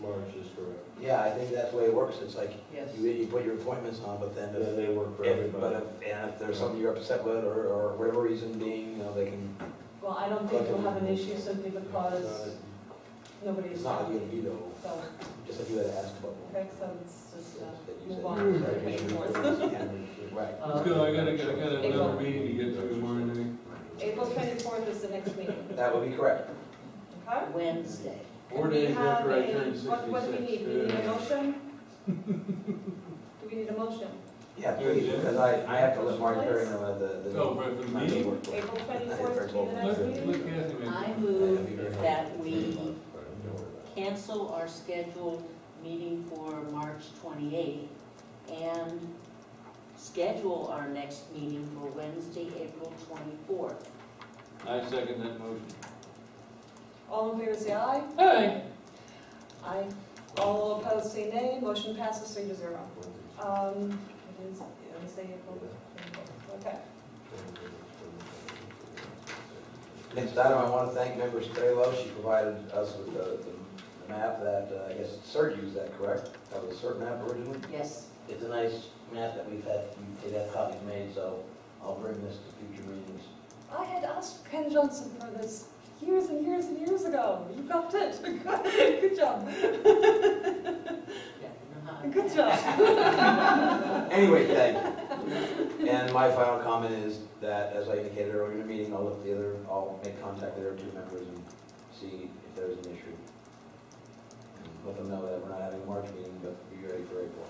March is correct. Yeah, I think that's the way it works. It's like, Yes. you put your appointments on, but then And then they work for if, everybody. if there's something you're upset with, or whatever reason being, they can, Well, I don't think we'll have an issue simply because nobody's. it's not like you have a veto, So, just like you had to ask about. okay, so let's just that you move said. on to the Right. 24th. Right. Let's go, I got another meeting to get to tomorrow night. April 24th is the next meeting, That would be correct. okay? Wednesday. 4 And we days have after I a- turn 66. What do we need? We need a motion? Do we need a motion? Yeah, please, because I have to let Mark Perry know that the. Oh, right, for the meeting? April 24th to be the next Let meeting? Kathy make I it. move that we cancel our scheduled meeting for March 28th and schedule our next meeting for Wednesday, April 24th. I second that motion. All in favor, say aye. Hey! Aye. All opposed, say nay. Motion passes 3-0. It is Wednesday, April 24th. Okay. Next item, I want to thank member Strelo. She provided us with the map that, I guess CERT used that, correct? That was a CERT map originally? Yes. It's a nice map that we've had copies made, so I'll bring this to future meetings. I had asked Ken Johnson for this years and years and years ago. You got it. Good job. Good job. Anyway, thank you. And my final comment is that, as I indicated earlier in the meeting, I'll make contact with the other two members and see if there's an issue. And let them know that we're not having a March meeting, but be ready for April.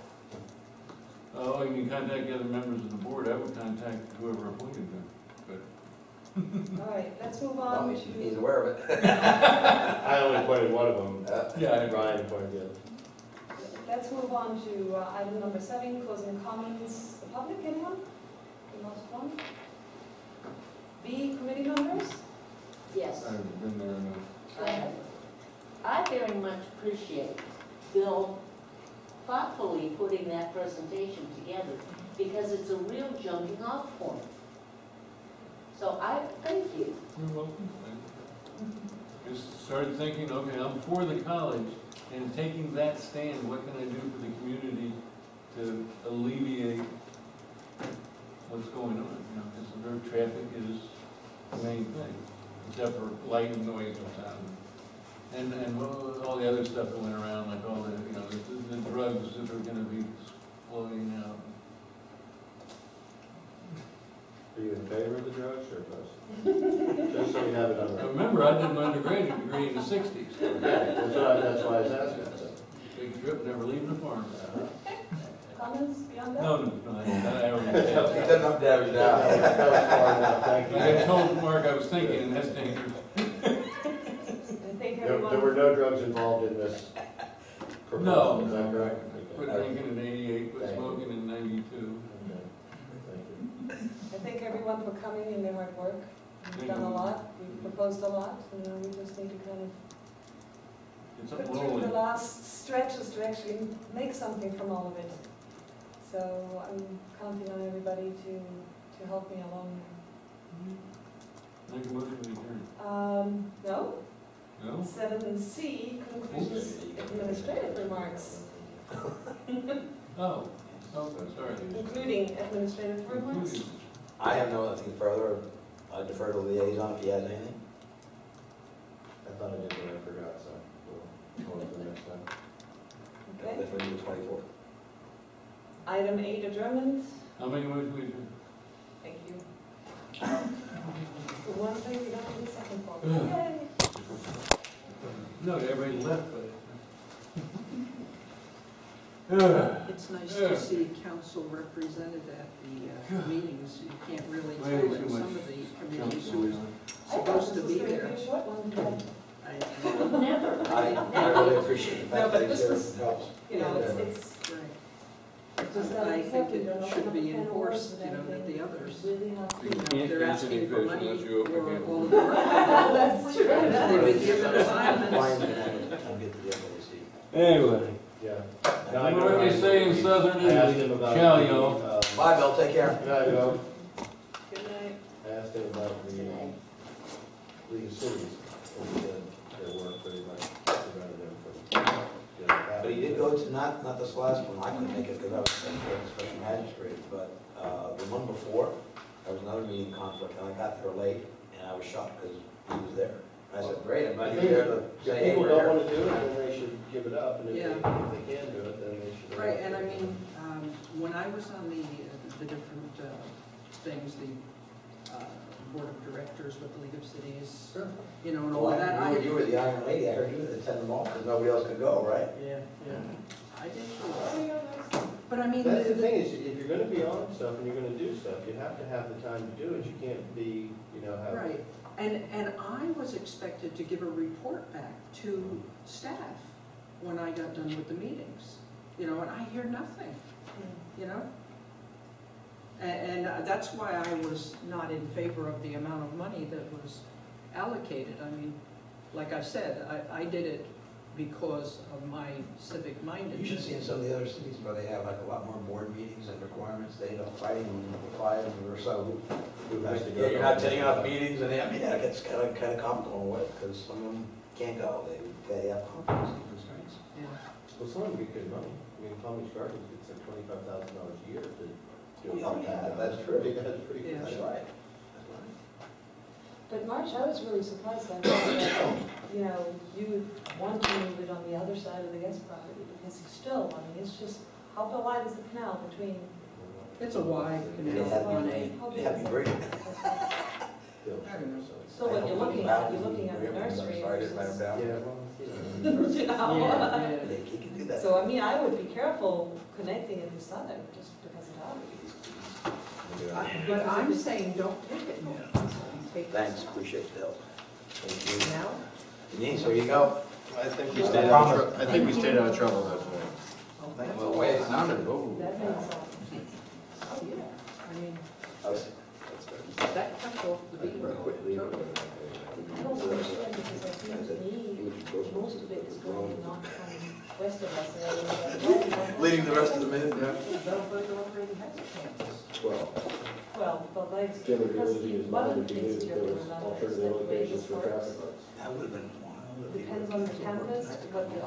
Oh, you can contact the other members of the board. I would contact whoever appointed them. All right, let's move Well, on he's to, aware of it. I only appointed one of them. Yeah, Brian appointed the other. let's move on to item number 7, closing comments. The public, anyone? The last one? B, committee members? Yes. I've been there enough. I very much appreciate Bill thoughtfully putting that presentation together because it's a real jumping off point. So I thank you. You're welcome. Just started thinking, okay, I'm for the college, and taking that stand, what can I do for the community to alleviate what's going on? You know, because the road traffic is the main thing, except for light and noise and sound. And all the other stuff that went around, like all the, you know, the drugs that are gonna be floating out. Are you in favor of the drugs or opposed? Just so we have it on Now, record. remember, I did my undergraduate degree in the 60s. That's why I was asking. Big trip, never leaving the farm. Comments beyond that? No, I already He did. doesn't have damage now. That was far enough, thank I you. told Mark I was thinking, and that's dangerous. And thank There everyone. were no drugs involved in this No, proposal, is that correct? Quit Okay. drinking in 88, quit Thank you. smoking in 92. Okay. Thank you. I thank everyone for coming and their hard work. We've Thank done a you. lot, we've proposed a lot, and now we just need to kind of It's put up through rolling. the last stretches to actually make something from all of it. So I'm counting on everybody to help me along Make a motion to adjourn. there. No? No? 7C, conclusions, administrative remarks, Oh, sorry. including administrative remarks. Included. I have nothing further. I defer to the liaison if he has anything. I thought I did, but I forgot, so we'll hold it for next time. Okay. That's when you were 24. Item 8, adjournment. I'll make a motion to adjourn. Thank you. The one thing we don't need a second for. Yay. No, everybody left, but. It's nice Yeah. to see council represented at the meetings. You can't really Way tell too in much some of the junk committees going who's on. I thought supposed to this was be going to there. be a short one today. I- Never. I really appreciate the No, fact but that he's this here. was- Helps. You know, it's Right. just that I careful, you don't it open should up be a can of worms enforced, and that everything. the others, Really have You to. can't they're catch any asking for fish money unless you open a for can of all worms. the work. That's true. They've been given Fines assignments. and I'll get to the FOC. Anyway, Yeah. what they say in Southern I asked him Italy, about shall the, y'all? Bye, Bill, take care. Good night, Bill. Good night. I asked him about the League of Cities, and he did their work pretty much prevented them from. But he did go to, not this last one, I couldn't make it because I was secretary of the special magistrate, but the one before, there was another meeting conflict, and I got there late, and I was shocked because he was there. And I said, great, I'm I glad think you're there to if say, hey, people we're don't here. want to do it, then they should give it up, and if Yeah. they can do it, then they should. Right, and I mean, when I was on the different things, the board of directors with the League of Cities, Sure. you know, and all Well, that, you were the Iron Lady, I heard you would attend them all, because nobody else could go, right? Yeah, I did too. But I mean, That's the thing, is if you're gonna be on stuff and you're gonna do stuff, you have to have the time to do it, you can't be, have. right, and I was expected to give a report back to staff when I got done with the meetings, you know, and I hear nothing, you know? And that's why I was not in favor of the amount of money that was allocated. I mean, like I said, I did it because of my civic mindedness. You should see in some of the other cities where they have like a lot more board meetings and requirements, they end up fighting and fighting or so. Who has to go? Yeah, you're not attending enough meetings, and I mean, that gets kind of complicated with, because some of them can't go, they have conflicts and constraints. Yeah. Well, some of them get good money, I mean, Palm Beach Gardens gets like $25,000 a year to do a Oh, yeah, that's true. That's pretty good. Yeah. That's right. That's right. But March, I was really surprised that, you know, you would want to move it on the other side of the guest property, because it's still, I mean, it's just, how wide is the canal between? It's a wide canal Yeah. on a, They have you bring it. I don't know. So when you're looking at the nursery Sorry, I didn't write them versus, down. Yeah, well, you know? Yeah, yeah. He can do that. So, I mean, I would be careful connecting it to Southern, just because of that. But I'm saying, don't take it now. Take it Thanks, appreciate the help. Thank you. now. Denise, there you go. I think we stayed out of I think we stayed out of trouble though tonight. Well, the way it sounded, That makes sense. Oh, yeah. I mean, that cuts off the beam totally. I don't understand, because I think to me, most of it is going not from west of us. Leading the rest of the minute, yeah. Bellflower already has a campus. Well, but like, General because Realty is one not of the looking things into you have to those remember is alternative that the way locations this for works traffic lights. That would have been wild. depends on the campus, but the